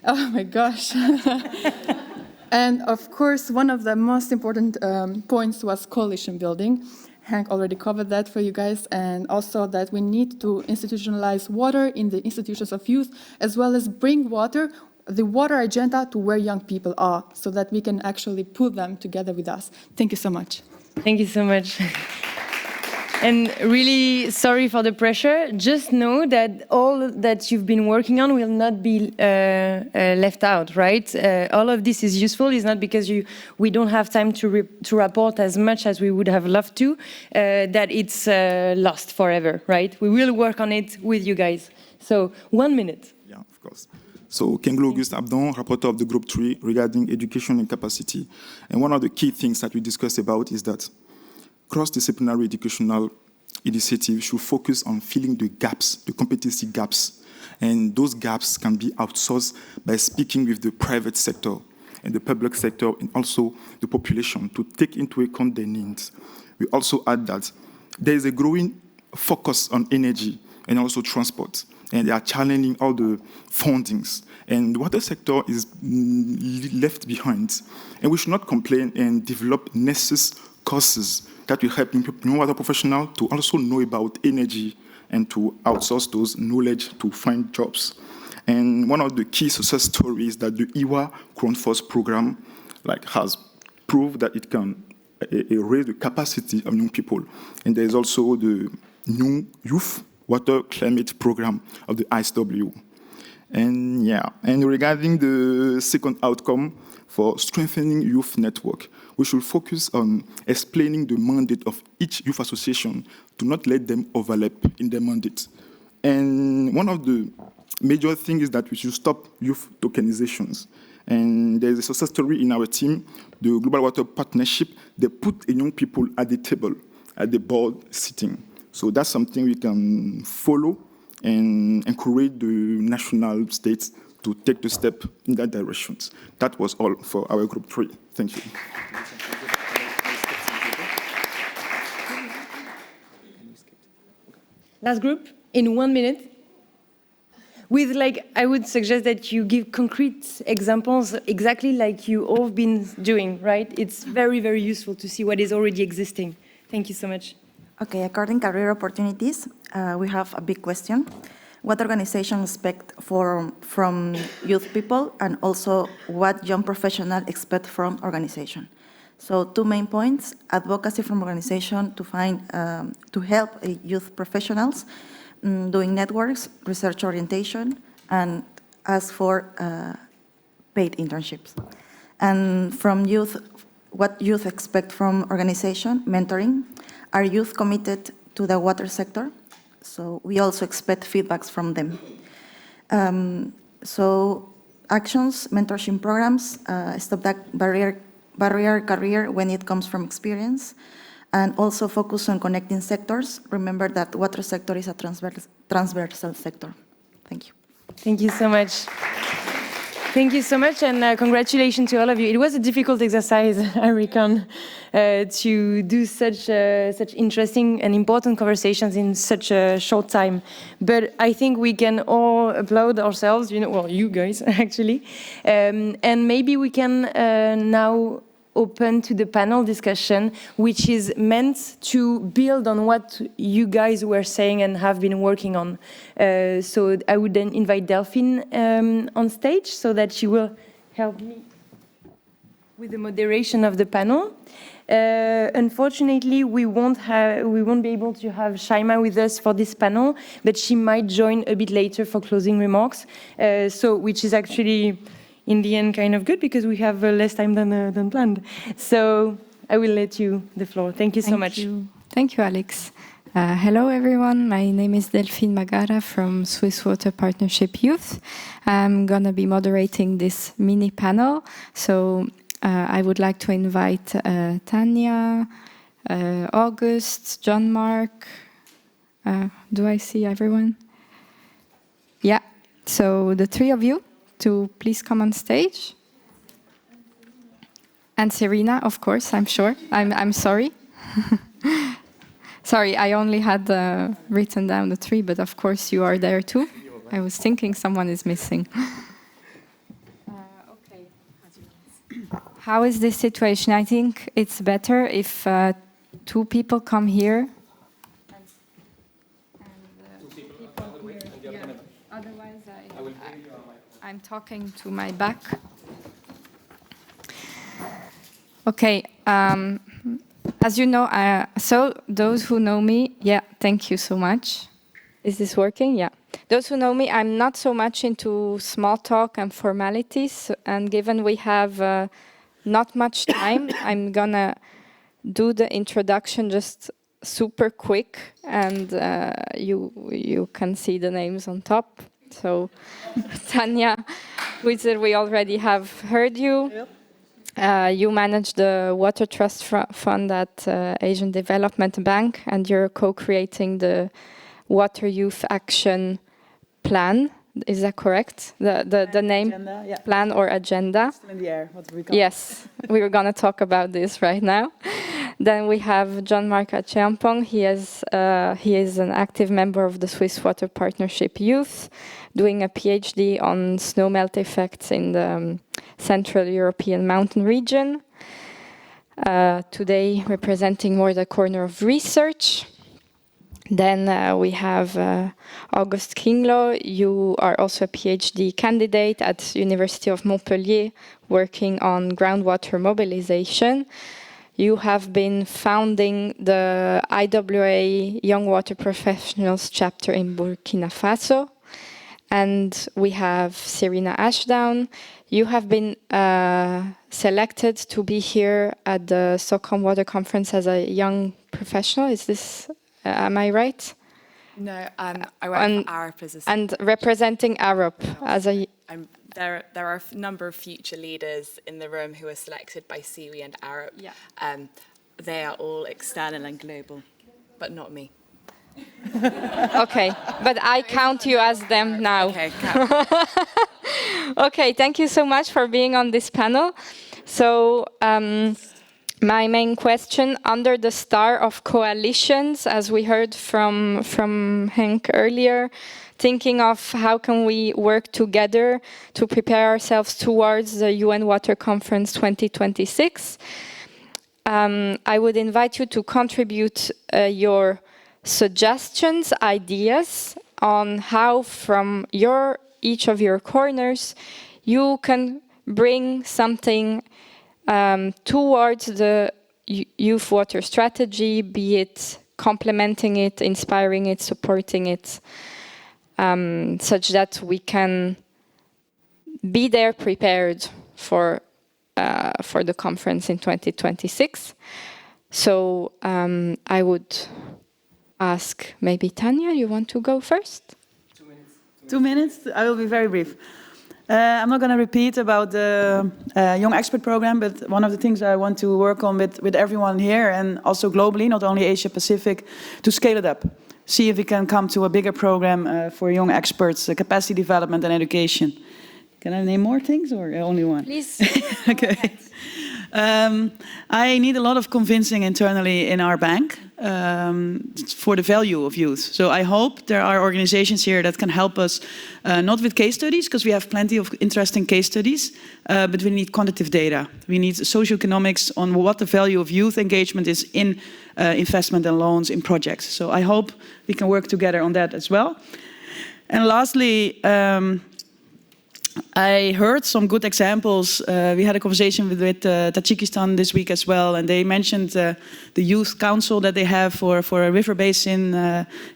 Oh my gosh. And of course, one of the most important points was coalition building. Hank already covered that for you guys, and also that we need to institutionalize water in the institutions of youth, as well as bring the water agenda to where young people are, so that we can actually put them together with us. Thank you so much. Thank you so much. And really sorry for the pressure. Just know that all that you've been working on will not be left out, right? All of this is useful. It's not because we don't have time to report as much as we would have loved to, that it's lost forever, right? We will work on it with you guys. So 1 minute. Yeah, of course. So Kenglo Auguste Abdon, rapporteur of the Group 3 regarding education and capacity. And one of the key things that we discussed about is that cross-disciplinary educational initiative should focus on filling the gaps, the competency gaps. And those gaps can be outsourced by speaking with the private sector and the public sector and also the population to take into account their needs. We also add that there is a growing focus on energy and also transport, and they are challenging all the fundings. And the water sector is left behind. And we should not complain and develop necessary courses that will help young water professionals to also know about energy and to outsource those knowledge to find jobs. And one of the key success stories that the IWA Crowdforce program has proved that it can raise the capacity of young people. And there is also the new youth water climate program of the IWRM. And regarding the second outcome for strengthening youth network, we should focus on explaining the mandate of each youth association to not let them overlap in their mandate. And one of the major things is that we should stop youth tokenizations. And there's a success story in our team, the Global Water Partnership. They put young people at the table, at the board sitting. So that's something we can follow and encourage the national states to take the step in that direction. That was all for our Group 3. Thank you. Last group, in 1 minute. With I would suggest that you give concrete examples exactly like you all have been doing, right? It's very, very useful to see what is already existing. Thank you so much. Okay, according to career opportunities, we have a big question. What organizations expect from youth people, and also what young professionals expect from organization? So 2 main points: advocacy from organization to find to help youth professionals doing networks, research orientation, and ask for paid internships. And from youth, what youth expect from organization, mentoring. Are youth committed to the water sector? So we also expect feedbacks from them. So actions, mentorship programs, stop that barrier career when it comes from experience, and also focus on connecting sectors. Remember that water sector is a transversal sector. Thank you. Thank you so much. Thank you so much, and congratulations to all of you. It was a difficult exercise, I reckon, to do such interesting and important conversations in such a short time. But I think we can all applaud ourselves, well, you guys, actually. And maybe we can now open to the panel discussion, which is meant to build on what you guys were saying and have been working on. So I would then invite Delphine on stage so that she will help me with the moderation of the panel. Unfortunately, we won't be able to have Shaima with us for this panel, but she might join a bit later for closing remarks. Which is actually, in the end, kind of good because we have less time than planned. So I will let you the floor. Thank you so much. Thank you, Alex. Hello, everyone. My name is Delphine Magara from Swiss Water Partnership Youth. I'm going to be moderating this mini panel. So I would like to invite Tanya, August, John Mark. Do I see everyone? Yeah. So the 3 of you to please come on stage. And Serena, of course, I'm sure. I'm sorry. Sorry, I only had written down the 3, but of course you are there too. I was thinking someone is missing. Okay. How is this situation? I think it's better if 2 people come here. Otherwise, I'm talking to my back. Okay. As you know, so those who know me, yeah, thank you so much. Is this working? Yeah. Those who know me, I'm not so much into small talk and formalities. And given we have not much time, I'm gonna do the introduction just super quick, and you can see the names on top. So, Tanya, which we already have heard you. You manage the Water Trust Fund at Asian Development Bank, and you're co-creating the Water Youth Action Plan. Is that correct? The name? Agenda, yeah. Plan or agenda? Still in the air. What do we call it? Yes, we were going to talk about this right now. Then we have Jean-Marc Acheampong. He is an active member of the Swiss Water Partnership Youth, doing a PhD on snow melt effects in the Central European mountain region. Today representing more the corner of research. Then we have August Kinglaw. You are also a PhD candidate at University of Montpellier, working on groundwater mobilization. You have been founding the IWRM Young Water Professionals chapter in Burkina Faso. And we have Serena Ashdown. You have been selected to be here at the Stockholm Water Conference as a young professional. Is this, am I right? No, I work for Arup as a... And representing Arup as a... There are a number of future leaders in the room who are selected by SIWI and Arup. Yeah. They are all external and global, but not me. Okay, but I count you as them now. Okay, okay, thank you so much for being on this panel. So, my main question, under the star of coalitions, as we heard from Henk earlier, thinking of how can we work together to prepare ourselves towards the UN Water Conference 2026. I would invite you to contribute your suggestions, ideas on how from each of your corners you can bring something towards the youth water strategy, be it complementing it, inspiring it, supporting it, such that we can be there prepared for the conference in 2026. So I would ask maybe Tanya, you want to go first? 2 minutes. 2 minutes? I will be very brief. I'm not going to repeat about the Young Expert Program, but one of the things I want to work on with everyone here and also globally, not only Asia Pacific, to scale it up. See if we can come to a bigger program for young experts, capacity development and education. Can I name more things or only one? Please. Okay. I need a lot of convincing internally in our bank for the value of youth. So I hope there are organizations here that can help us, not with case studies, because we have plenty of interesting case studies, but we need quantitative data. We need socioeconomics on what the value of youth engagement is in investment and loans in projects. So I hope we can work together on that as well. And lastly, I heard some good examples. We had a conversation with Tajikistan this week as well, and they mentioned the youth council that they have for a river basin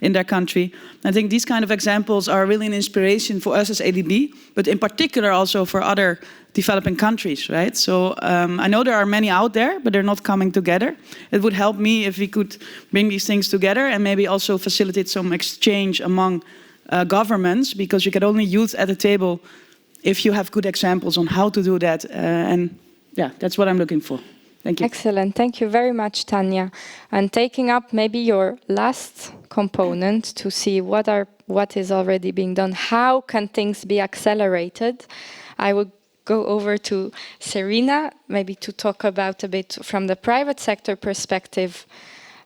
in their country. I think these kind of examples are really an inspiration for us as ADB, but in particular also for other developing countries, right? So I know there are many out there, but they're not coming together. It would help me if we could bring these things together and maybe also facilitate some exchange among governments, because you can only youth at the table if you have good examples on how to do that. And yeah, that's what I'm looking for. Thank you. Excellent. Thank you very much, Tanya. And taking up maybe your last component to see what is already being done, how can things be accelerated, I would go over to Serena, maybe to talk about a bit from the private sector perspective.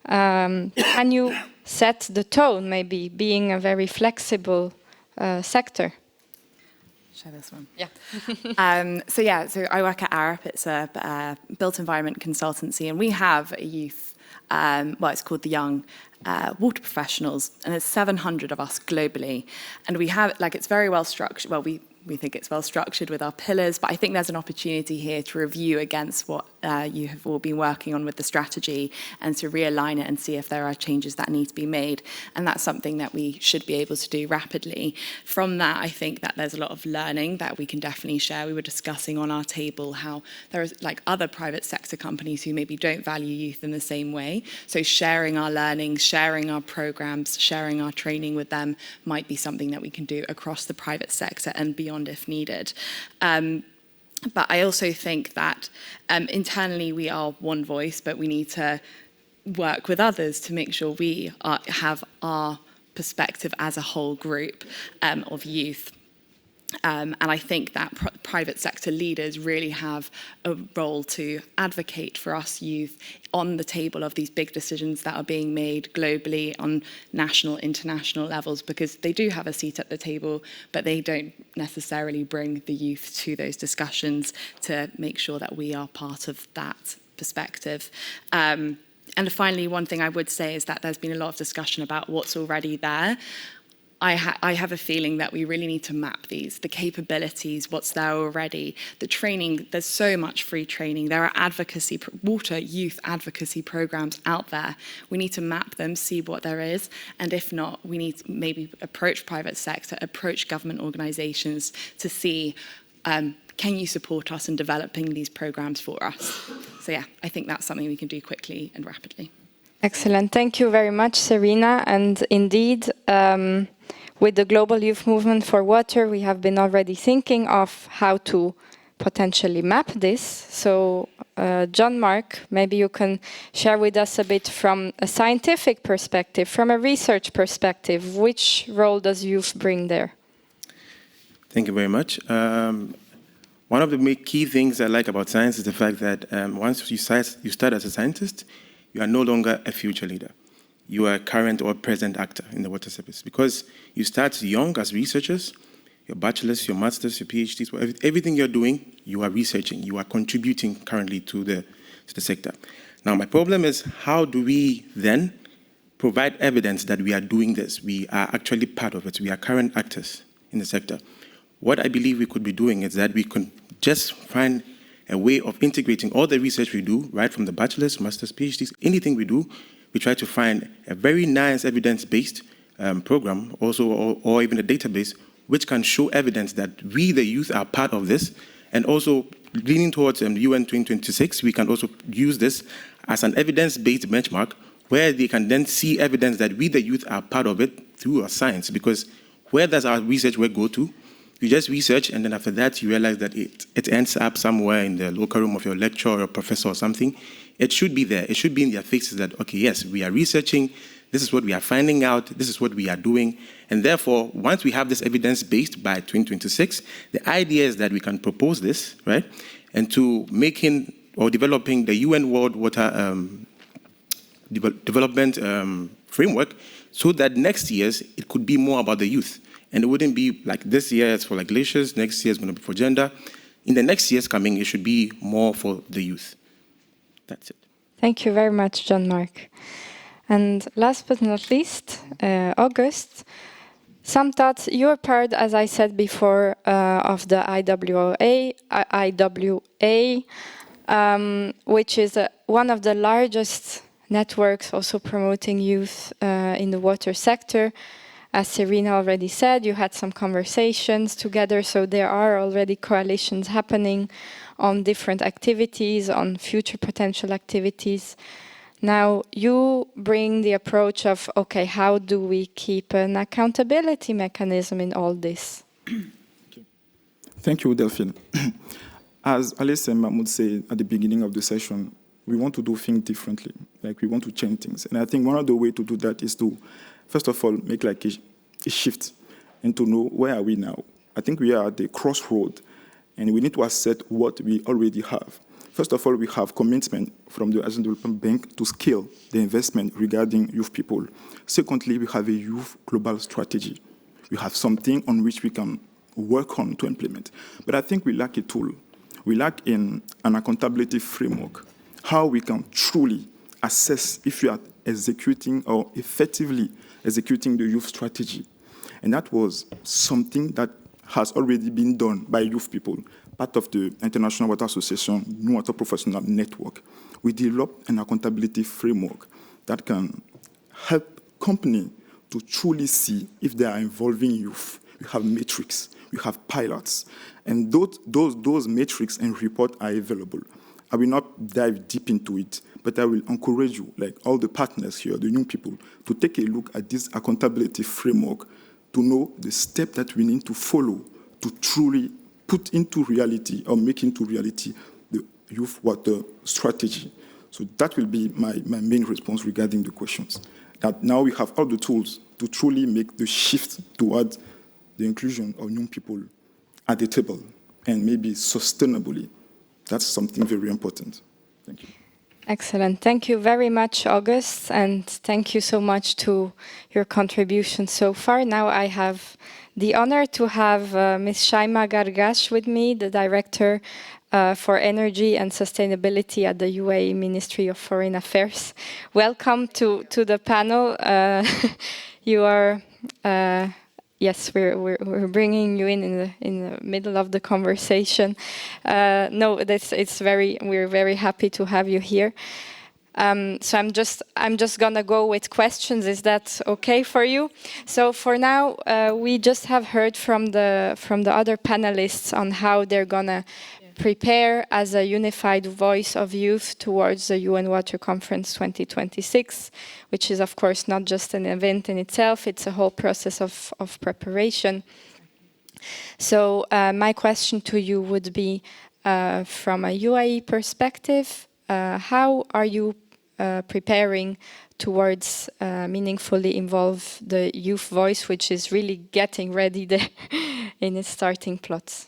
Can you set the tone, maybe being a very flexible sector? Share this one. Yeah. So I work at ARP. It's a built environment consultancy, and we have a youth, it's called the Young Water Professionals, and there's 700 of us globally. And we have, it's very well structured. Well, we think it's well structured with our pillars, but I think there's an opportunity here to review against what you have all been working on with the strategy and to realign it and see if there are changes that need to be made. And that's something that we should be able to do rapidly. From that, I think that there's a lot of learning that we can definitely share. We were discussing on our table how there is other private sector companies who maybe don't value youth in the same way. So sharing our learning, sharing our programs, sharing our training with them might be something that we can do across the private sector and beyond if needed. But I also think that internally we are one voice, but we need to work with others to make sure we have our perspective as a whole group of youth. And I think that private sector leaders really have a role to advocate for us youth on the table of these big decisions that are being made globally on national, international levels, because they do have a seat at the table, but they don't necessarily bring the youth to those discussions to make sure that we are part of that perspective. And finally, one thing I would say is that there's been a lot of discussion about what's already there. I have a feeling that we really need to map these, the capabilities, what's there already, the training. There's so much free training. There are water youth advocacy programs out there. We need to map them, see what there is, and if not, we need to maybe approach private sector, approach government organizations to see, can you support us in developing these programs for us? So yeah, I think that's something we can do quickly and rapidly. Excellent. Thank you very much, Serena. And indeed, with the Global Youth Movement for Water, we have been already thinking of how to potentially map this. So, John Mark, maybe you can share with us a bit from a scientific perspective, from a research perspective, which role does youth bring there? Thank you very much. One of the key things I like about science is the fact that once you start as a scientist, you are no longer a future leader. You are a current or present actor in the water service, because you start young as researchers, your bachelor's, your master's, your PhDs, everything you're doing, you are researching, you are contributing currently to the sector. Now, my problem is, how do we then provide evidence that we are doing this? We are actually part of it. We are current actors in the sector. What I believe we could be doing is that we could just find a way of integrating all the research we do, right from the bachelor's, master's, PhDs, anything we do, we try to find a very nice evidence-based program, also, or even a database, which can show evidence that we, the youth, are part of this, and also leaning towards UN2026, we can also use this as an evidence-based benchmark where they can then see evidence that we, the youth, are part of it through our science. Because where does our research work go to? You just research, and then after that, you realize that it ends up somewhere in the locker room of your lecturer or your professor or something. It should be there. It should be in their faces that, okay, yes, we are researching, this is what we are finding out, this is what we are doing. And therefore, once we have this evidence-based by 2026, the idea is that we can propose this, right? And to making or developing the UN World Water Development Framework, so that next year's, it could be more about the youth. And it wouldn't be like this year it's for like glaciers, next year is going to be for gender. In the next years coming, it should be more for the youth. That's it. Thank you very much, John-Marc. And last but not least, August, some thoughts. You're part, as I said before, of the IWA, which is one of the largest networks also promoting youth in the water sector. As Serena already said, you had some conversations together, so there are already coalitions happening on different activities, on future potential activities. Now, you bring the approach of, okay, how do we keep an accountability mechanism in all this? Thank you, Delphine. As Alice and Mahmoud said at the beginning of the session, we want to do things differently, like we want to change things. And I think one of the ways to do that is to, first of all, make like a shift and to know where are we now. I think we are at the crossroad, and we need to assess what we already have. First of all, we have commitment from the Asian Development Bank to scale the investment regarding youth people. Secondly, we have a youth global strategy. We have something on which we can work on to implement. But I think we lack a tool. We lack an accountability framework, how we can truly assess if we are executing or effectively executing the youth strategy. And that was something that has already been done by youth people, part of the International Water Association New Water Professional Network. We developed an accountability framework that can help companies to truly see if they are involving youth. We have metrics, we have pilots, and those metrics and reports are available. I will not dive deep into it, but I will encourage you, like all the partners here, the young people, to take a look at this accountability framework to know the step that we need to follow to truly put into reality or make into reality the youth water strategy. So that will be my main response regarding the questions. That now we have all the tools to truly make the shift towards the inclusion of young people at the table and maybe sustainably. That's something very important. Thank you. Excellent. Thank you very much, August, and thank you so much to your contribution so far. Now I have the honor to have Ms. Shaima Gargash with me, the Director for Energy and Sustainability at the UAE Ministry of Foreign Affairs. Welcome to the panel. You are... Yes, we're bringing you in the middle of the conversation. We're very happy to have you here. So I'm just gonna go with questions. Is that okay for you? So for now, we just have heard from the other panelists on how they're gonna prepare as a unified voice of youth towards the UN Water Conference 2026, which is, of course, not just an event in itself, it's a whole process of preparation. So my question to you would be, from a UAE perspective, how are you preparing towards meaningfully involve the youth voice, which is really getting ready there in its starting plots?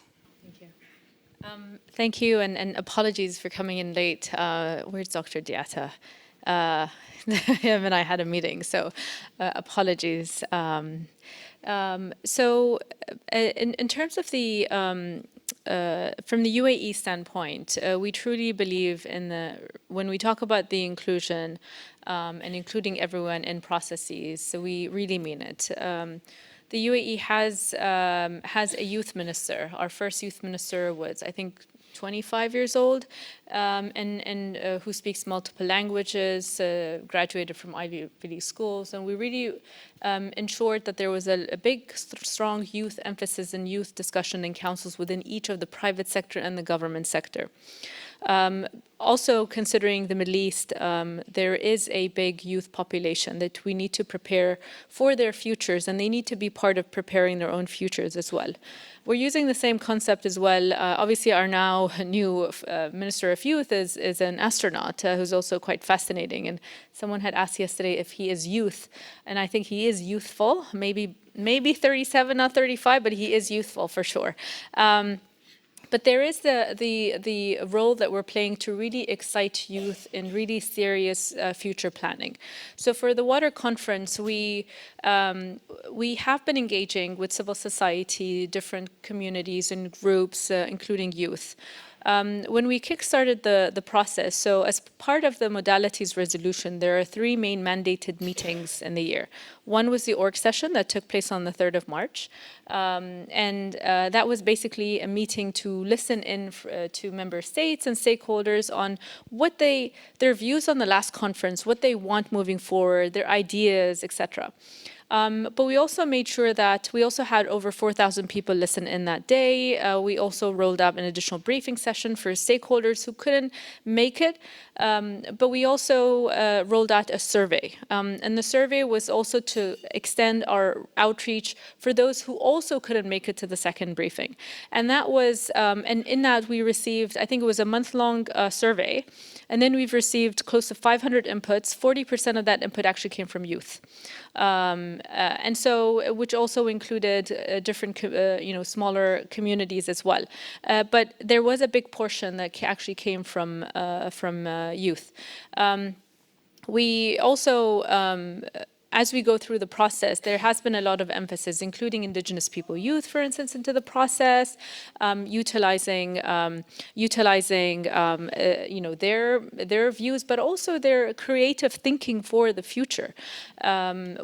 Thank you, and apologies for coming in late. Where's Dr. Diatta? Him and I had a meeting, so apologies. So in terms of the, from the UAE standpoint, we truly believe in when we talk about the inclusion and including everyone in processes, so we really mean it. The UAE has a youth minister. Our first youth minister was, I think, 25 years old, and who speaks multiple languages, graduated from Ivy League schools, and we really ensured that there was a big, strong youth emphasis and youth discussion in councils within each of the private sector and the government sector. Also considering the Middle East, there is a big youth population that we need to prepare for their futures, and they need to be part of preparing their own futures as well. We're using the same concept as well. Obviously, our now new Minister of Youth is an astronaut who's also quite fascinating. And someone had asked yesterday if he is youth, and I think he is youthful. Maybe 37, not 35, but he is youthful for sure. But there is the role that we're playing to really excite youth in really serious future planning. So for the Water Conference, we have been engaging with civil society, different communities and groups, including youth. When we kickstarted the process, so as part of the modalities resolution, there are 3 main mandated meetings in the year. One was the org session that took place on the 3rd of March. And that was basically a meeting to listen in to member states and stakeholders on what their views on the last conference, what they want moving forward, their ideas, etc. But we also made sure that we also had over 4,000 people listen in that day. We also rolled out an additional briefing session for stakeholders who couldn't make it. But we also rolled out a survey. And the survey was also to extend our outreach for those who also couldn't make it to the second briefing. And that was, and in that we received, I think it was a month-long survey. And then we've received close to 500 inputs. 40% of that input actually came from youth. And so, which also included different, smaller communities as well. But there was a big portion that actually came from youth. We also, as we go through the process, there has been a lot of emphasis, including Indigenous people, youth, for instance, into the process, utilizing their views, but also their creative thinking for the future.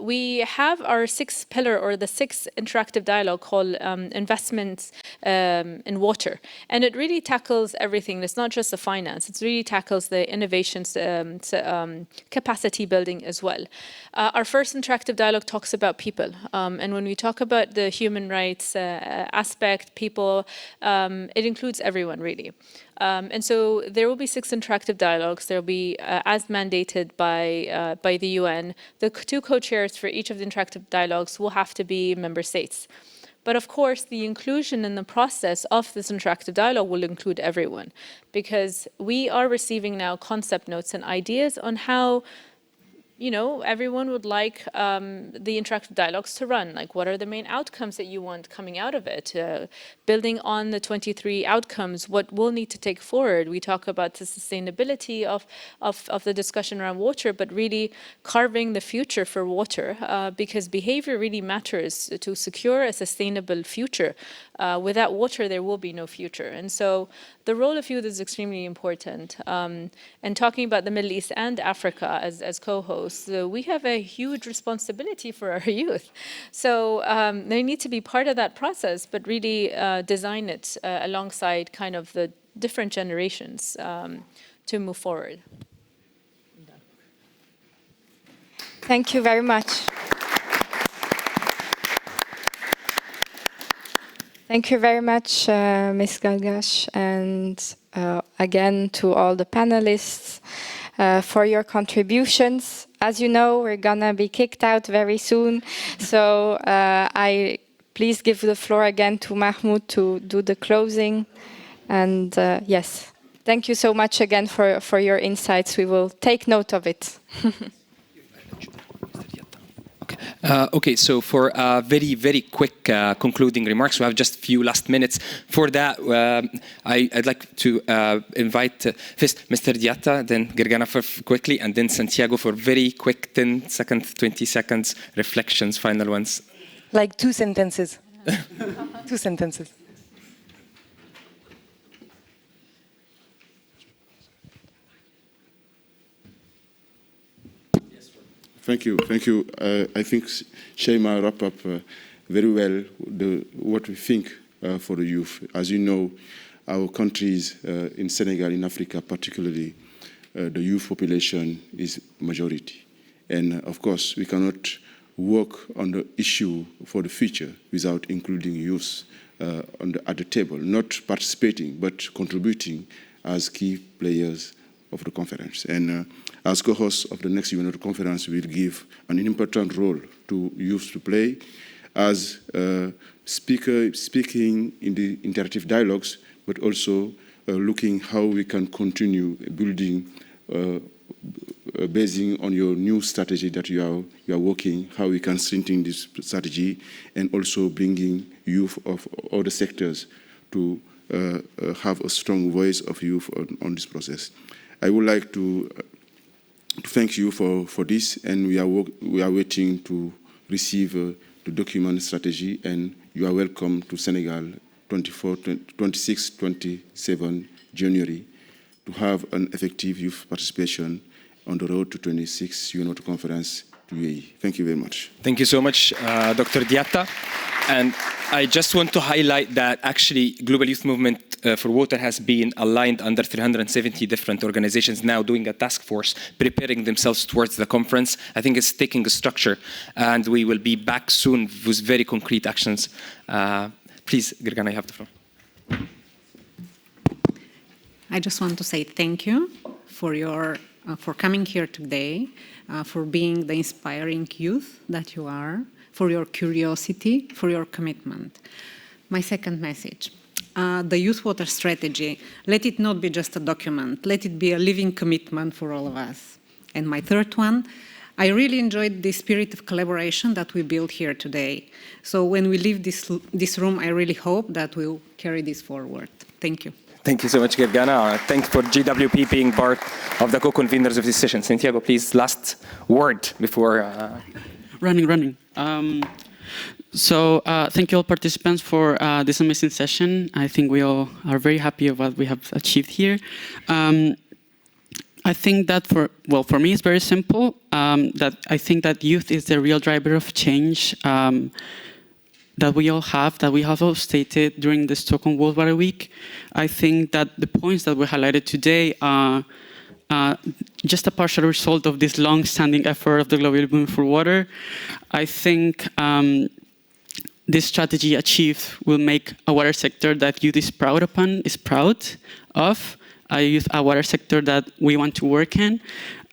We have our 6th pillar, or the 6th interactive dialogue, called investments in water, and it really tackles everything. It's not just the finance; it really tackles the innovations, capacity building as well. Our first interactive dialogue talks about people. And when we talk about the human rights aspect, people, it includes everyone, really. And so there will be 6 interactive dialogues. There will be, as mandated by the UN, the 2 co-chairs for each of the interactive dialogues will have to be member states. But of course, the inclusion in the process of this interactive dialogue will include everyone, because we are receiving now concept notes and ideas on how everyone would like the interactive dialogues to run. Like, what are the main outcomes that you want coming out of it? Building on the 23 outcomes, what we'll need to take forward. We talk about the sustainability of the discussion around water, but really carving the future for water, because behavior really matters to secure a sustainable future. Without water, there will be no future. And so the role of youth is extremely important. And talking about the Middle East and Africa as co-hosts, we have a huge responsibility for our youth. So they need to be part of that process, but really design it alongside kind of the different generations to move forward. Thank you very much. Thank you very much, Ms. Galgash, and again to all the panelists for your contributions. As you know, we're gonna be kicked out very soon, so I please give the floor again to Mahmoud to do the closing. And yes, thank you so much again for your insights. We will take note of it. Okay, so for very, very quick concluding remarks, we have just a few last minutes. For that, I'd like to invite first Mr. Diatta, then Gergana for quickly, and then Santiago for very quick 10 seconds, 20 seconds reflections, final ones. Like 2 sentences. 2 sentences. Thank you. I think Shema wrapped up very well what we think for the youth. As you know, our countries in Senegal, in Africa particularly, the youth population is majority. And of course, we cannot work on the issue for the future without including youth at the table, not participating, but contributing as key players of the conference. And as co-host of the next UN Water Conference, we will give an important role to youth to play as speaking in the interactive dialogues, but also looking how we can continue building, basing on your new strategy that you are working, how we can strengthen this strategy, and also bringing youth of other sectors to have a strong voice of youth on this process. I would like to thank you for this, and we are waiting to receive the document strategy, and you are welcome to Senegal 26, 27 January to have an effective youth participation on the road to 26 UN Water Conference to UAE. Thank you very much. Thank you so much, Dr. Diatta. And I just want to highlight that actually Global Youth Movement for Water has been aligned under 370 different organizations now doing a task force, preparing themselves towards the conference. I think it's taking a structure, and we will be back soon with very concrete actions. Please, Gergana, you have the floor. I just want to say thank you for coming here today, for being the inspiring youth that you are, for your curiosity, for your commitment. My second message, the Youth Water Strategy, let it not be just a document, let it be a living commitment for all of us. And my third one, I really enjoyed the spirit of collaboration that we built here today. So when we leave this room, I really hope that we'll carry this forward. Thank you. Thank you so much, Gergana. Thanks for GWP being part of the co-conveners of this session. Santiago, please, last word before... Running. Thank you all participants for this amazing session. I think we all are very happy of what we have achieved here. I think that for me it's very simple, that I think that youth is the real driver of change that we have all stated during the Stockholm World Water Week. I think that the points that were highlighted today are just a partial result of this long-standing effort of the Global Movement for Water. I think this strategy achieved will make a water sector that youth is proud of, a water sector that we want to work in.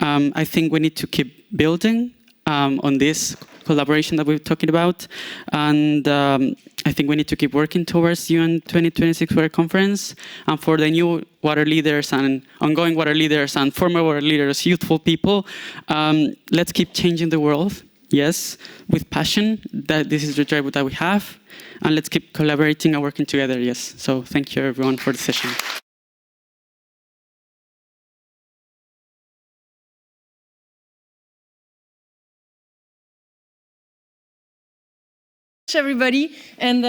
I think we need to keep building on this collaboration that we're talking about. And I think we need to keep working towards UN2026 Water Conference. And for the new water leaders and ongoing water leaders and former water leaders, youthful people, let's keep changing the world. Yes, with passion, that this is the drive that we have. And let's keep collaborating and working together, yes. So thank you everyone for the session. Everybody, and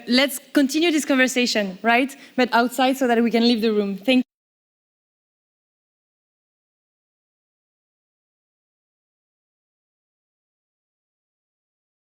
let's continue this conversation, right? But outside so that we can leave the room. Thank you.